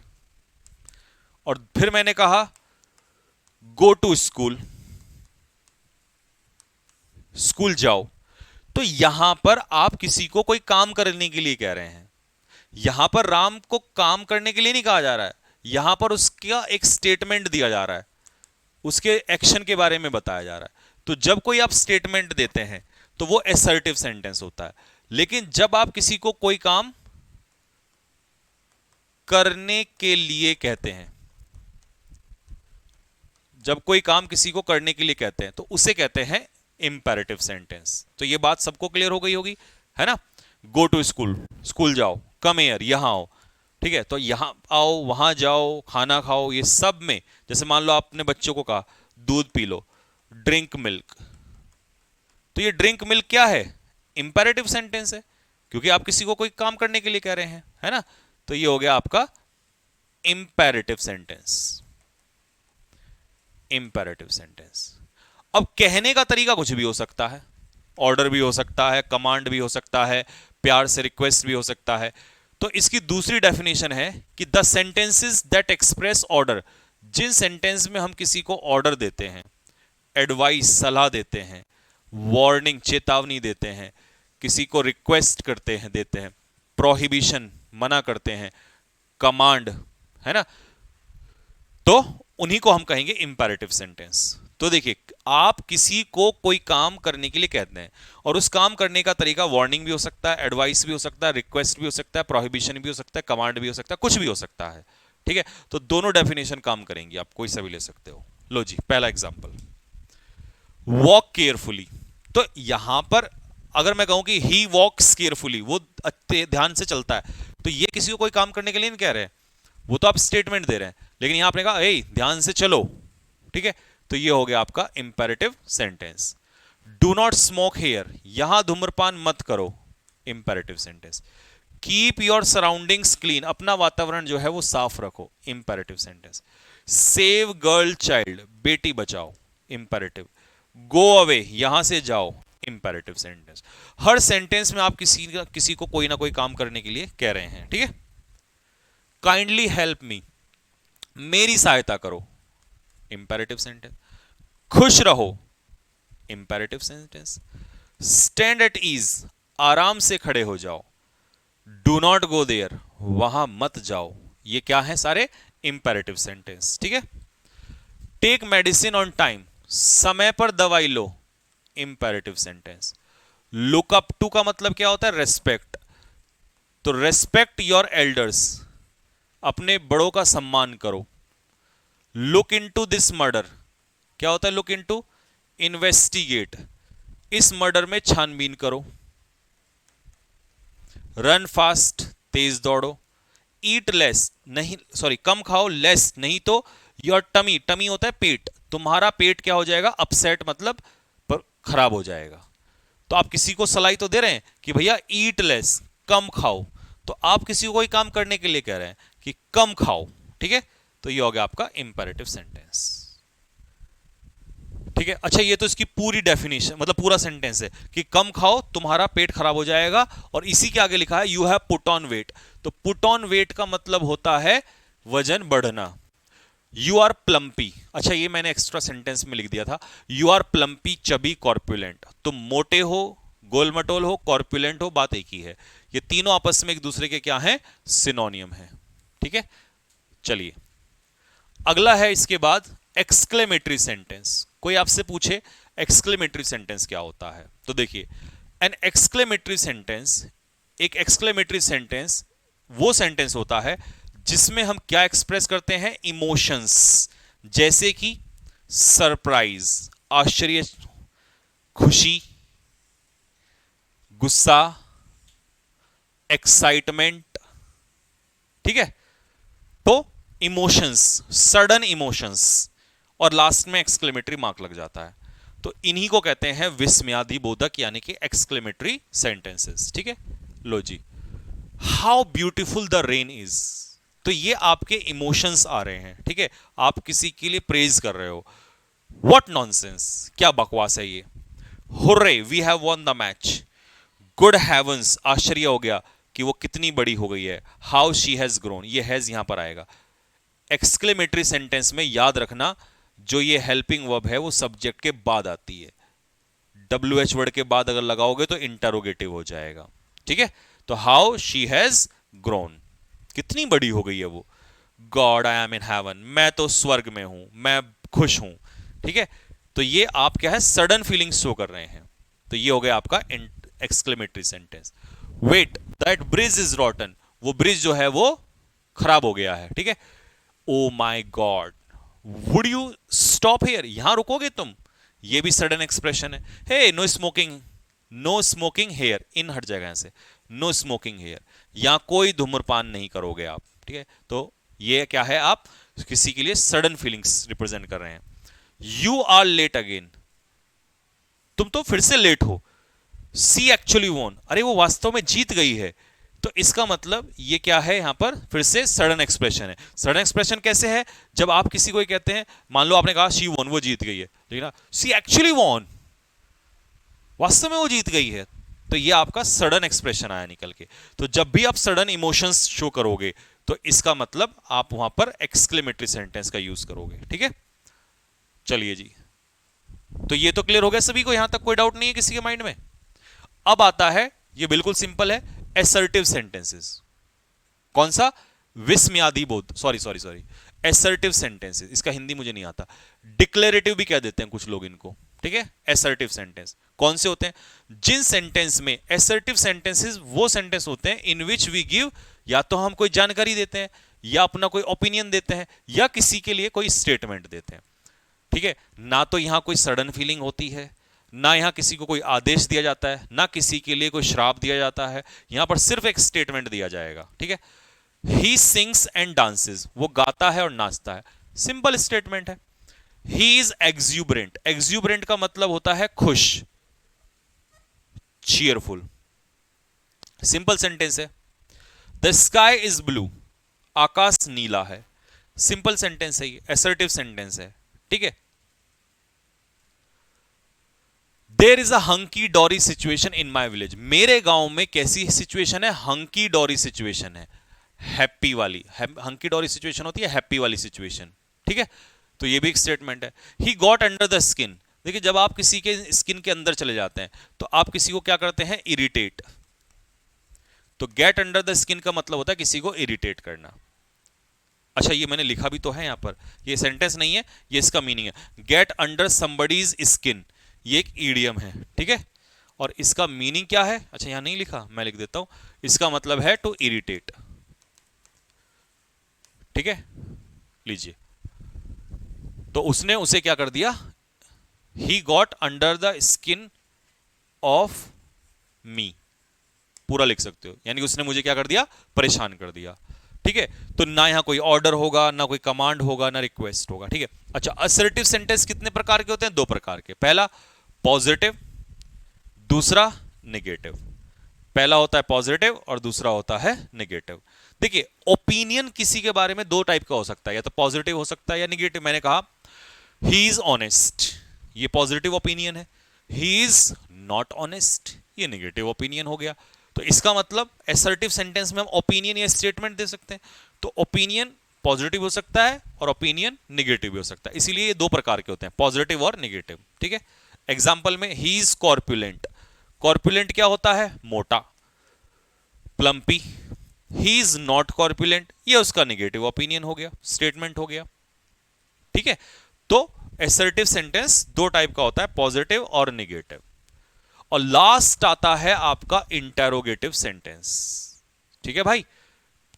और फिर मैंने कहा गो टू स्कूल, स्कूल जाओ। तो यहां पर आप किसी को कोई काम करने के लिए कह रहे हैं। यहां पर राम को काम करने के लिए नहीं कहा जा रहा है, यहां पर उसका एक स्टेटमेंट दिया जा रहा है, उसके एक्शन के बारे में बताया जा रहा है। तो जब कोई आप स्टेटमेंट देते हैं तो वो असर्टिव सेंटेंस होता है। लेकिन जब आप किसी को कोई काम करने के लिए कहते हैं, जब कोई काम किसी को करने के लिए कहते हैं तो उसे कहते हैं इंपेरेटिव सेंटेंस। तो ये बात सबको क्लियर हो गई होगी, है ना? गो टू स्कूल, स्कूल जाओ, कम एयर, यहां आओ। ठीक है, तो यहां आओ, वहां जाओ, खाना खाओ, ये सब में, जैसे मान लो आपने बच्चों को कहा दूध पी लो, ड्रिंक मिल्क, तो ये ड्रिंक मिल्क क्या है? इंपेरेटिव सेंटेंस है, क्योंकि आप किसी को कोई काम करने के लिए कह रहे हैं, है ना? तो ये हो गया आपका इंपेरेटिव सेंटेंस। Imperative sentence. अब कहने का तरीका कुछ भी हो सकता है, ऑर्डर भी हो सकता है, कमांड भी हो सकता है, प्यार से रिक्वेस्ट भी हो सकता है। तो इसकी दूसरी डेफिनेशन है कि the sentences that express order, जिन सेंटेंस में हम किसी को ऑर्डर देते हैं, एडवाइस सलाह देते हैं, वार्निंग चेतावनी देते हैं, किसी को रिक्वेस्ट करते हैं, देते हैं, प्रोहिबिशन मना करते हैं, कमांड, है ना, तो उन्हीं को हम कहेंगे इंपेरेटिव सेंटेंस। तो देखिए, आप किसी को कोई काम करने के लिए कहते हैं, और उस काम करने का तरीका वार्निंग भी हो सकता है, एडवाइस भी हो सकता है, रिक्वेस्ट भी हो सकता है, प्रोहिबिशन भी हो सकता है, कमांड भी हो सकता है, कुछ भी हो सकता है। ठीक है, तो दोनों डेफिनेशन काम करेंगी, आप कोई सा भी ले सकते हो। लो जी, पहला एग्जांपल, वॉक केयरफुली। तो यहां पर अगर मैं कहूं कि ही वॉक्स केयरफुली, वो ध्यान से चलता है, तो ये किसी को कोई काम करने के लिए नहीं कह रहे हैं, वो तो आप स्टेटमेंट दे रहे हैं। लेकिन यहां आपने कहा ए ध्यान से चलो, ठीक है, तो ये हो गया आपका imperative sentence. Do not smoke here, यहां धूम्रपान मत करो, imperative sentence. Keep your surroundings clean, अपना वातावरण जो है वो साफ रखो, imperative sentence. Save girl child, बेटी बचाओ, इंपेरेटिव। गो अवे, यहां से जाओ, इंपेरेटिव सेंटेंस। हर सेंटेंस में आप किसी को कोई ना कोई काम करने के लिए कह रहे हैं, ठीक है। काइंडली हेल्प मी, मेरी सहायता करो, इंपेरेटिव सेंटेंस। खुश रहो, imperative sentence. Stand at ease, आराम से खड़े हो जाओ। डू नॉट गो देयर, वहां मत जाओ। ये क्या है? सारे इंपेरेटिव सेंटेंस, ठीक है। टेक मेडिसिन ऑन टाइम, समय पर दवाई लो, imperative sentence. Look up to का मतलब क्या होता है? रेस्पेक्ट, तो रेस्पेक्ट योर एल्डर्स, अपने बड़ों का सम्मान करो। लुक इनटू दिस मर्डर, क्या होता है लुक इनटू? इन्वेस्टिगेट, इस मर्डर में छानबीन करो। रन फास्ट, तेज दौड़ो। ईट लेस, नहीं सॉरी कम खाओ, लेस नहीं तो योर टमी, टमी होता है पेट, तुम्हारा पेट क्या हो जाएगा? अपसेट, मतलब खराब हो जाएगा। तो आप किसी को सलाह तो दे रहे हैं कि भैया ईट लेस, कम खाओ, तो आप किसी को कोई काम करने के लिए कह रहे हैं कि कम खाओ, ठीक है। तो ये हो गया आपका इंपेरेटिव सेंटेंस, ठीक है। अच्छा, ये तो इसकी पूरी डेफिनेशन, मतलब पूरा सेंटेंस है कि कम खाओ, तुम्हारा पेट खराब हो जाएगा। और इसी के आगे लिखा है you have put on weight, तो पुट ऑन वेट का मतलब होता है वजन बढ़ना। यू आर प्लम्पी, अच्छा ये मैंने एक्स्ट्रा सेंटेंस में लिख दिया था, you are plumpy chubby corpulent, तुम मोटे हो, गोलमटोल हो, कॉर्पुलेंट हो, बात एक ही है। ये तीनों आपस में एक दूसरे के क्या हैं? सिनोनियम है, ठीक है। चलिए अगला है इसके बाद एक्सक्लेमेटरी सेंटेंस। कोई आपसे पूछे एक्सक्लेमेटरी सेंटेंस क्या होता है, तो देखिए एन एक्सक्लेमेटरी सेंटेंस, एक एक्सक्लेमेटरी सेंटेंस वो सेंटेंस होता है जिसमें हम क्या एक्सप्रेस करते हैं? इमोशंस, जैसे कि सरप्राइज, आश्चर्य, खुशी, गुस्सा, एक्साइटमेंट, ठीक है। तो इमोशंस, सडन इमोशंस, और लास्ट में एक्सक्लेमेटरी मार्क लग जाता है, तो इन्हीं को कहते हैं विस्मयादि बोधक, यानी कि एक्सक्लेमेटरी सेंटेंसेस, ठीक है। लो जी, how beautiful the rain is, तो ये आपके इमोशंस आ रहे हैं, ठीक है। आप किसी के लिए प्रेज कर रहे हो। व्हाट नॉनसेंस, क्या बकवास है ये। Hurray, we have won the match. Good heavens, आश्चर्य हो गया कि वो कितनी बड़ी हो गई है। हाउ शी हैज ग्रोन, ये हैज यहां पर आएगा। एक्सक्लेमेटरी सेंटेंस में याद रखना, जो ये हेल्पिंग वर्ब है वो सब्जेक्ट के बाद आती है। WH वर्ड के बाद अगर लगाओगे तो इंटरोगेटिव हो जाएगा, ठीक है। तो हाउ शी हैज ग्रोन, कितनी बड़ी हो गई है वो। God I am in heaven, मैं तो स्वर्ग में हूं, मैं खुश हूं, ठीक है। तो ये आप क्या है? सडन फीलिंग्स शो कर रहे हैं, तो ये हो गया आपका exclamatory sentence. Wait, that bridge is rotten, वो ब्रिज जो है वो खराब हो गया है, ठीक है। Oh my god, would you stop here, यहां रुकोगे तुम, ये भी सडन एक्सप्रेशन है। Hey no smoking, no smoking here, इन हट जाएगा यहां से, नो स्मोकिंग हेयर, यहां कोई धूम्रपान नहीं करोगे आप, ठीक है। तो ये क्या है? आप किसी के लिए सडन फीलिंग्स रिप्रेजेंट कर रहे हैं। यू आर लेट अगेन, तुम तो फिर से लेट हो। सी एक्चुअली वॉन, अरे वो वास्तव में जीत गई है, तो इसका मतलब ये क्या है? यहां पर फिर से सडन एक्सप्रेशन है। सडन एक्सप्रेशन कैसे है? जब आप किसी को कहते हैं, मान लो आपने कहा शी वॉन, वो जीत गई है, लेकिन सी एक्चुअली वॉन, वास्तव में वो जीत गई है, तो ये आपका सडन एक्सप्रेशन आया निकल के। तो जब भी आप सडन इमोशंस शो करोगे तो इसका मतलब आप वहां पर एक्सक्लेमेटरी सेंटेंस का यूज करोगे, ठीक है। चलिए जी, तो ये तो क्लियर हो गया सभी को, यहां तक कोई डाउट नहीं है किसी के माइंड में। अब आता है, ये बिल्कुल सिंपल है, एसर्टिव सेंटेंसेस। कौन सा? विस्मयादि बोध, सॉरी एसर्टिव सेंटेंसेस, इसका हिंदी मुझे नहीं आता, डिक्लेरेटिव भी कह देते हैं कुछ लोग इनको, ठीक है। एसर्टिव सेंटेंस कौन से होते हैं? जिन सेंटेंस में, एसर्टिव सेंटेंसेस वो सेंटेंस होते हैं इन विच वी गिव, या तो हम कोई जानकारी देते हैं, या अपना कोई ओपिनियन देते हैं, या किसी के लिए कोई स्टेटमेंट देते हैं, ठीक है। ना तो यहां कोई सडन फीलिंग होती है, ना यहां किसी को कोई आदेश दिया जाता है, ना किसी के लिए कोई श्राप दिया जाता है, यहां पर सिर्फ एक स्टेटमेंट दिया जाएगा, ठीक है। ही सिंग्स एंड डांसेस, वो गाता है और नाचता है, सिंपल स्टेटमेंट है। ही इज एक्सुबरेंट, एक्सुबरेंट का मतलब होता है खुश, चीयरफुल, सिंपल सेंटेंस है। द स्काई इज ब्लू, आकाश नीला है। सिंपल सेंटेंस है ये, असर्टिव सेंटेंस है, ठीक है। देयर इज अ हंकी डोरी सिचुएशन इन माई विलेज, मेरे गांव में कैसी सिचुएशन है? हंकी डोरी सिचुएशन है, हैप्पी वाली। हंकी डोरी सिचुएशन होती है हैप्पी वाली सिचुएशन, ठीक है। तो ये भी एक स्टेटमेंट है। He got under the skin, देखिए जब आप किसी के स्किन के अंदर चले जाते हैं तो आप किसी को क्या करते हैं? इरिटेट। तो गेट अंडर द स्किन का मतलब होता है किसी को इरिटेट करना। अच्छा ये मैंने लिखा भी तो है यहां पर, ये सेंटेंस नहीं है, ये इसका मीनिंग है। गेट अंडर समबडीज स्किन, ये एक ईडियम है, ठीक है। और इसका मीनिंग क्या है? अच्छा यहां नहीं लिखा, मैं लिख देता हूं। इसका मतलब है टू इरिटेट, ठीक है। लीजिए, तो उसने उसे क्या कर दिया? He got under the skin of me, पूरा लिख सकते हो, यानी कि उसने मुझे क्या कर दिया? परेशान कर दिया, ठीक है। तो ना यहां कोई ऑर्डर होगा, ना कोई कमांड होगा, ना रिक्वेस्ट होगा, ठीक है। अच्छा असर्टिव सेंटेंस कितने प्रकार के होते हैं? 2 प्रकार के। पहला पॉजिटिव, दूसरा नेगेटिव। पहला होता है पॉजिटिव और दूसरा होता है नेगेटिव। देखिए ओपिनियन किसी के बारे में 2 टाइप का हो सकता है, या तो पॉजिटिव हो सकता है या नेगेटिव। मैंने कहा ही इज ऑनेस्ट, ये पॉजिटिव ओपिनियन है। ही इज नॉट ऑनेस्ट, ये नेगेटिव ओपिनियन हो गया। तो इसका मतलब असर्टिव सेंटेंस में हम ओपिनियन या स्टेटमेंट दे सकते हैं। तो ओपिनियन पॉजिटिव हो सकता है और ओपिनियन नेगेटिव भी हो सकता है, इसीलिए ये 2 प्रकार के होते हैं, पॉजिटिव और नेगेटिव, ठीक है। एग्जाम्पल में ही इज कॉर्पुलेंट, कॉर्पुलेंट क्या होता है? मोटा, plumpy. He is not corpulent, ये उसका नेगेटिव ओपिनियन हो गया, स्टेटमेंट हो गया, ठीक है। तो असर्टिव सेंटेंस 2 टाइप का होता है, पॉजिटिव और नेगेटिव। और लास्ट आता है आपका इंटेरोगेटिव सेंटेंस, ठीक है भाई।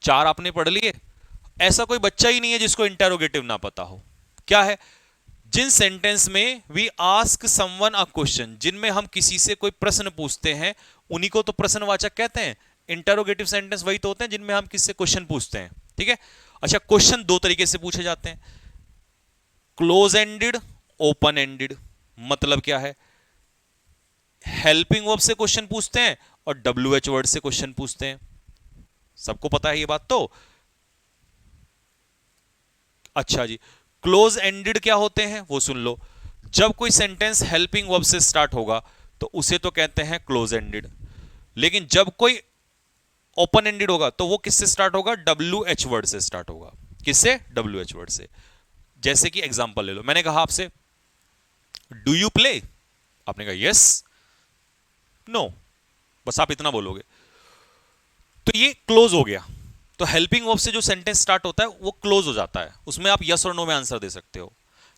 4 आपने पढ़ लिए, ऐसा कोई बच्चा ही नहीं है जिसको इंटेरोगेटिव ना पता हो। क्या है? जिन सेंटेंस में we ask someone a question, जिनमें हम किसी से कोई प्रश्न पूछते हैं, उन्हीं को तो प्रश्नवाचक कहते हैं। इंटेरोगेटिव सेंटेंस वही तो होते हैं जिनमें हम किसी से क्वेश्चन पूछते हैं, ठीक है। अच्छा क्वेश्चन 2 तरीके से पूछे जाते हैं, क्लोज एंडेड, ओपन एंडेड। मतलब क्या है? हेल्पिंग वर्ब से क्वेश्चन पूछते हैं और WH वर्ड से क्वेश्चन पूछते हैं, सबको पता है ये बात तो। अच्छा जी, क्लोज एंडेड क्या होते हैं वो सुन लो। जब कोई सेंटेंस हेल्पिंग वर्ब से स्टार्ट होगा तो उसे तो कहते हैं क्लोज एंडेड, लेकिन जब कोई ओपन एंडेड होगा तो वो किससे स्टार्ट होगा? WH वर्ड से स्टार्ट होगा। किससे? WH वर्ड से। जैसे कि एग्जांपल ले लो, मैंने कहा आपसे डू यू प्ले, आपने कहा यस, नो, बस आप इतना बोलोगे तो ये क्लोज हो गया। तो हेल्पिंग वर्ब से जो सेंटेंस स्टार्ट होता है वो क्लोज हो जाता है, उसमें आप यस और नो में आंसर दे सकते हो।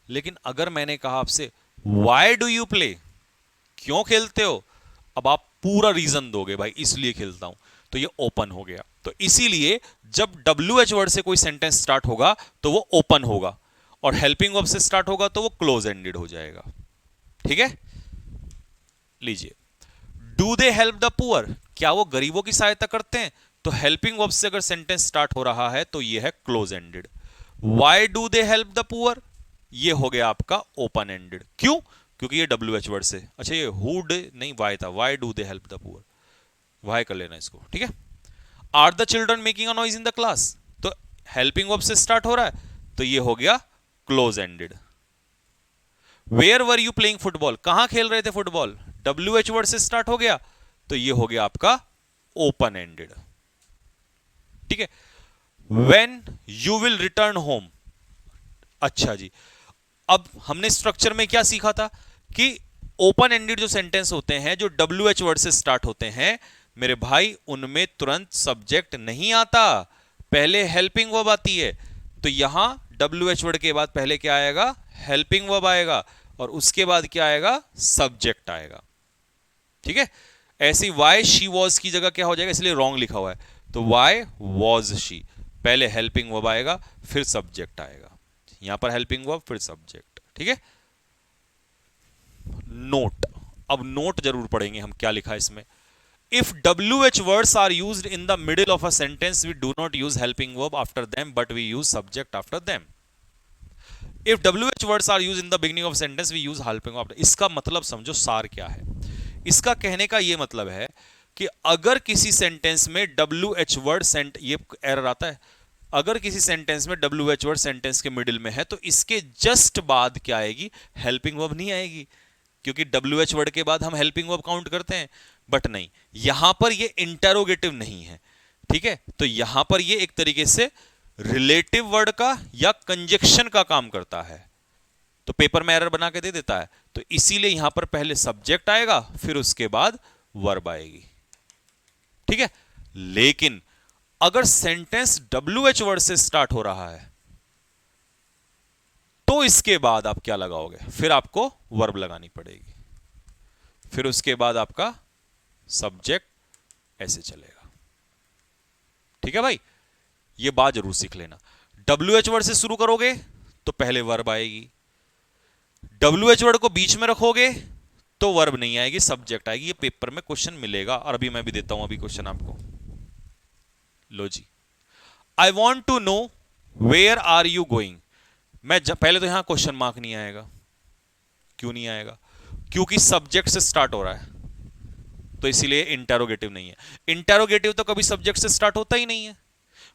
लेकिन अगर मैंने कहा आपसे व्हाई डू यू प्ले, क्यों खेलते हो, अब आप पूरा रीजन दोगे, भाई इसलिए खेलता हूं, तो ये ओपन हो गया। तो इसीलिए जब WH वर्ड से कोई सेंटेंस स्टार्ट होगा तो वो ओपन होगा, और हेल्पिंग वर्ब से स्टार्ट होगा तो वो क्लोज एंडेड हो जाएगा, ठीक है। लीजिए, do they help the poor, क्या वो गरीबों की सहायता करते हैं? तो हेल्पिंग वर्ब से अगर सेंटेंस स्टार्ट हो रहा है तो ये है close ended. Why do they help the poor, ये हो गया आपका ओपन एंडेड। क्यों? क्योंकि ये WH वर्ड से, अच्छा ये हुड नहीं वाई था, why do they help the poor, why कर लेना इसको, ठीक है। Are the children making a noise in the class, तो हेल्पिंग वर्ब से स्टार्ट हो रहा है तो ये हो गया close ended. Where were you playing football, कहां खेल रहे थे फुटबॉल, WH वर्ड से स्टार्ट हो गया तो ये हो गया आपका ओपन एंडेड, ठीक है। When you will return home, अच्छा जी, अब हमने स्ट्रक्चर में क्या सीखा था कि ओपन एंडेड जो सेंटेंस होते हैं, जो WH वर्ड से स्टार्ट होते हैं मेरे भाई, उनमें तुरंत सब्जेक्ट नहीं आता, पहले हेल्पिंग वर्ब आती है। तो यहां WH वर्ड के बाद पहले क्या आएगा? हेल्पिंग वर्ब आएगा, और उसके बाद क्या आएगा? सब्जेक्ट आएगा, ठीक है। ऐसी वाई शी वॉज की जगह क्या हो जाएगा, इसलिए रॉन्ग लिखा हुआ है, तो वाई वॉज शी, पहले हेल्पिंग वर्ब आएगा फिर सब्जेक्ट आएगा, यहां पर हेल्पिंग वर्ब फिर सब्जेक्ट, ठीक है। नोट, अब नोट जरूर पढ़ेंगे हम, क्या लिखा है इसमें। If WH words are used in the middle of a sentence, we do not use helping verb after them, but we use subject after them. If WH words are used in the beginning of sentence, we use helping verb after. इसका मतलब समझो, सार क्या है इसका कहने का? ये मतलब है कि अगर किसी सेंटेंस में WH वर्ड ये एरर आता है, अगर किसी सेंटेंस में WH वर्ड सेंटेंस के मिडिल में है तो इसके जस्ट बाद क्या आएगी, हेल्पिंग वर्ब नहीं आएगी, क्योंकि WH वर्ड के बाद हम हेल्पिंग वर्ब काउंट करते हैं। बट नहीं, यहां पर ये इंटेरोगेटिव नहीं है, ठीक है, तो यहां पर ये एक तरीके से रिलेटिव वर्ड का या कंजक्शन का काम करता है, तो पेपर में एरर बना के दे देता है। तो इसीलिए यहां पर पहले सब्जेक्ट आएगा, फिर उसके बाद वर्ब आएगी, ठीक है। लेकिन अगर सेंटेंस WH वर्ड से स्टार्ट हो रहा है तो इसके बाद आप क्या लगाओगे, फिर आपको वर्ब लगानी पड़ेगी, फिर उसके बाद आपका सब्जेक्ट, ऐसे चलेगा, ठीक है भाई। ये बात जरूर सीख लेना, WH वर्ड से शुरू करोगे तो पहले वर्ब आएगी, WH वर्ड को बीच में रखोगे तो वर्ब नहीं आएगी, सब्जेक्ट आएगी। ये पेपर में क्वेश्चन मिलेगा, और अभी मैं भी देता हूं अभी क्वेश्चन आपको। लो जी, I want to know where are you going. पहले तो यहां क्वेश्चन मार्क नहीं आएगा, क्यों नहीं आएगा, क्योंकि सब्जेक्ट से स्टार्ट हो रहा है, तो इसीलिए इंटेरोगेटिव नहीं है। इंटेरोगेटिव तो कभी सब्जेक्ट से स्टार्ट होता ही नहीं है,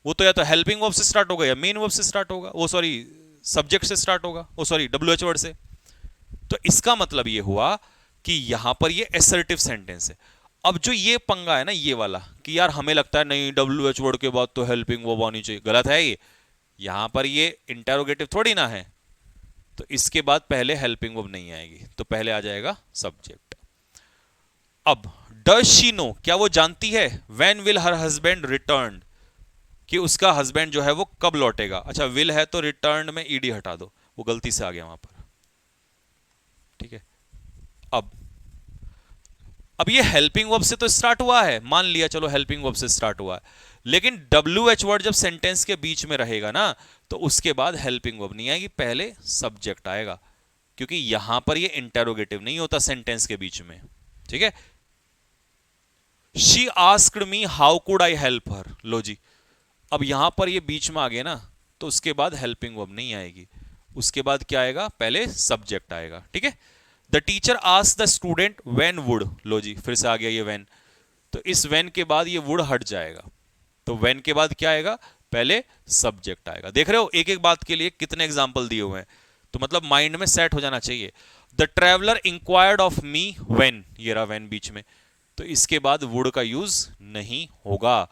वो तो या तो हेल्पिंग वर्ब से स्टार्ट होगा या मेन वर्ब से स्टार्ट होगा, वो सॉरी सब्जेक्ट से स्टार्ट होगा, वो सॉरी WH वर्ड से। तो इसका मतलब ये हुआ कि यहां पर ये असर्टिव सेंटेंस है। अब जो ये पंगा है ना, ये वाला कि यार हमें लगता है नहीं WH वर्ड के बाद तो हेल्पिंग वर्ब आनी चाहिए, गलत है ये। यहां पर ये इंटेरोगेटिव थोड़ी ना है, तो इसके बाद पहले हेल्पिंग वर्ब नहीं आएगी, तो पहले आ जाएगा सब्जेक्ट। अब डज शी नो, क्या वो जानती है, when will her husband return, कि उसका हस्बैंड जो है वो कब लौटेगा। अच्छा, विल है तो रिटर्न में ईडी हटा दो, वो गलती से आ गया वहां पर, ठीक है। अब ये हेल्पिंग वर्ब से तो स्टार्ट हुआ है, मान लिया चलो हेल्पिंग वर्ब से स्टार्ट हुआ है, लेकिन WH वर्ड जब सेंटेंस के बीच में रहेगा ना, तो उसके बाद हेल्पिंग वर्ब नहीं आएगी, पहले सब्जेक्ट आएगा, क्योंकि यहां पर ये इंटेरोगेटिव नहीं होता सेंटेंस के बीच में, ठीक है। She asked me how could I help her. लो जी, अब यहां पर ये बीच में आ गया ना, तो उसके बाद हेल्पिंग वर्ब नहीं आएगी, उसके बाद क्या आएगा, पहले सब्जेक्ट आएगा, ठीक है। The teacher asked the student when would. लो जी, फिर से आ गया ये व्हेन, तो इस व्हेन के बाद ये वुड हट जाएगा, तो व्हेन के बाद क्या आएगा, पहले सब्जेक्ट आएगा। देख रहे हो एक एक बात के लिए कितने एग्जांपल दिए हुए हैं, तो मतलब माइंड में सेट हो जाना चाहिए। The traveller inquired of me when, ये रहा व्हेन बीच में, तो इसके बाद वुड का यूज नहीं होगा,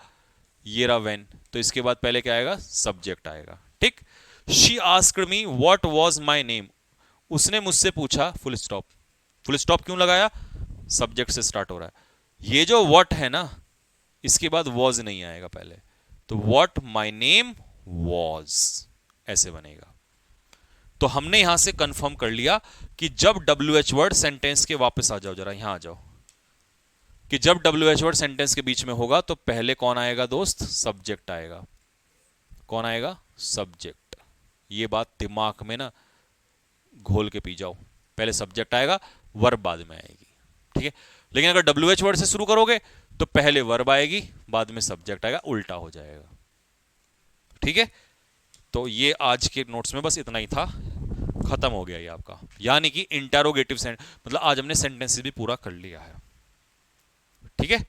ये रहा व्हेन, तो इसके बाद पहले क्या आएगा, सब्जेक्ट आएगा, ठीक। She asked me what was my name, उसने मुझसे पूछा, फुल स्टॉप। फुल स्टॉप क्यों लगाया, सब्जेक्ट से स्टार्ट हो रहा है। ये जो व्हाट है ना, इसके बाद वॉज नहीं आएगा पहले, तो व्हाट माय नेम वॉज, ऐसे बनेगा। तो हमने यहां से कंफर्म कर लिया कि जब WH वर्ड सेंटेंस के, वापस आ जाओ जरा, यहां आ जाओ, कि जब WH वर्ड सेंटेंस के बीच में होगा तो पहले कौन आएगा दोस्त, सब्जेक्ट आएगा। कौन आएगा, सब्जेक्ट। ये बात दिमाग में ना घोल के पी जाओ, पहले सब्जेक्ट आएगा, वर्ब बाद में आएगी, ठीक है। लेकिन अगर WH वर्ड से शुरू करोगे तो पहले वर्ब आएगी, बाद में सब्जेक्ट आएगा, उल्टा हो जाएगा, ठीक है। तो ये आज के नोट्स में बस इतना ही था, खत्म हो गया ये आपका, यानी कि इंटेरोगेटिव मतलब आज हमने सेंटेंसेस भी पूरा कर लिया है, ठीक है।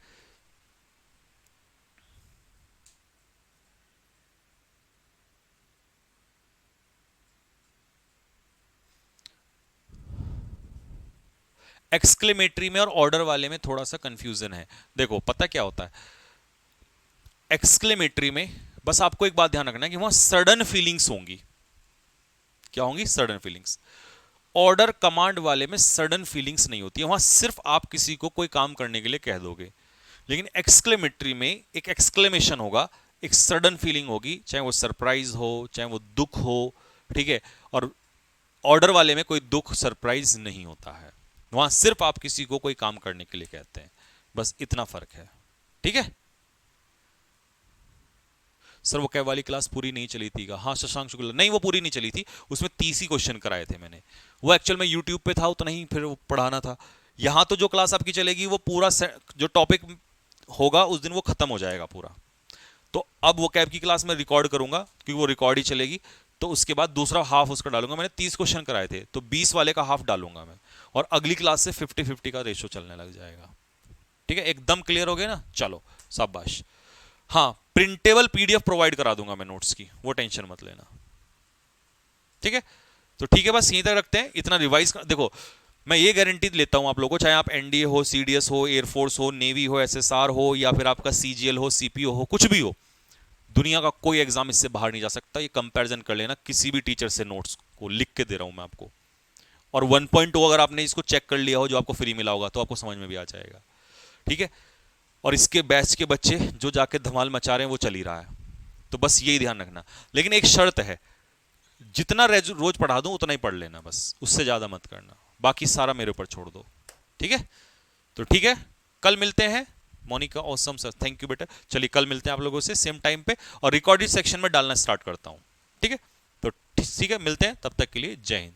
एक्सक्लेमेटरी में और ऑर्डर वाले में थोड़ा सा कंफ्यूजन है। देखो पता क्या होता है, एक्सक्लेमेटरी में बस आपको एक बात ध्यान रखना है कि वहां सडन फीलिंग्स होंगी। क्या होंगी, सडन फीलिंग्स। ऑर्डर कमांड वाले में सडन फीलिंग्स नहीं होती है, वहां सिर्फ आप किसी को कोई काम करने के लिए कह दोगे। लेकिन एक्सक्लेमेटरी में एक एक्सक्लेमेशन होगा, एक सडन फीलिंग होगी, चाहे वो सरप्राइज हो, चाहे वो दुख हो, ठीक है। और ऑर्डर वाले में कोई दुख सरप्राइज नहीं होता है, वहां सिर्फ आप किसी को कोई काम करने के लिए कहते हैं, बस इतना फर्क है, ठीक है। सर वो कैब वाली क्लास पूरी नहीं चली थी का, हाँ शशांक शुक्ला, नहीं वो पूरी नहीं चली थी, उसमें 30 ही क्वेश्चन कराए थे मैंने, वो एक्चुअल में यूट्यूब पे था तो नहीं, फिर वो पढ़ाना था। यहां तो जो क्लास आपकी चलेगी वो पूरा जो टॉपिक होगा उस दिन वो खत्म हो जाएगा पूरा। तो अब वो कैब की क्लास में रिकॉर्ड करूंगा क्योंकि वो रिकॉर्ड ही चलेगी, तो उसके बाद दूसरा हाफ उसका डालूंगा। मैंने 30 क्वेश्चन कराए थे तो 20 वाले का हाफ डालूंगा मैं, और अगली क्लास से 50-50 का रेशो चलने लग जाएगा, ठीक है, एकदम क्लियर हो गया ना, चलो शाबाश। हाँ, प्रिंटेबल पीडीएफ प्रोवाइड करा दूंगा मैं नोट्स की, वो टेंशन मत लेना। ठीक है, तो ठीक है, बस यहीं तक रखते हैं, इतना रिवाइज कर। देखो मैं ये गारंटी लेता हूं आप लोगों को, चाहे आप एनडीए हो, सीडीएस हो, एयरफोर्स हो, नेवी हो, एसएसआर हो, या फिर आपका सीजीएल हो, सीपीओ हो, कुछ भी हो, दुनिया का कोई एग्जाम इससे बाहर नहीं जा सकता। ये कंपैरिजन कर लेना किसी भी टीचर से, नोट्स को लिख के दे रहा हूं मैं आपको। और 1.2 अगर आपने इसको चेक कर लिया हो, जो आपको फ्री मिला होगा, तो आपको समझ में भी आ जाएगा। ठीक है, और इसके बैच के बच्चे जो जाके धमाल मचा रहे हैं वो चल ही रहा है, तो बस यही ध्यान रखना। लेकिन एक शर्त है, जितना रोज पढ़ा दूं उतना ही पढ़ लेना, बस उससे ज्यादा मत करना, बाकी सारा मेरे ऊपर छोड़ दो। ठीक है, तो ठीक है, कल मिलते हैं। Monica awesome sir, thank you बेटा। चलिए कल मिलते हैं आप लोगों से सेम टाइम पे, और रिकॉर्डेड सेक्शन में डालना स्टार्ट करता हूं। ठीक है, तो ठीक है, मिलते हैं, तब तक के लिए जय हिंद।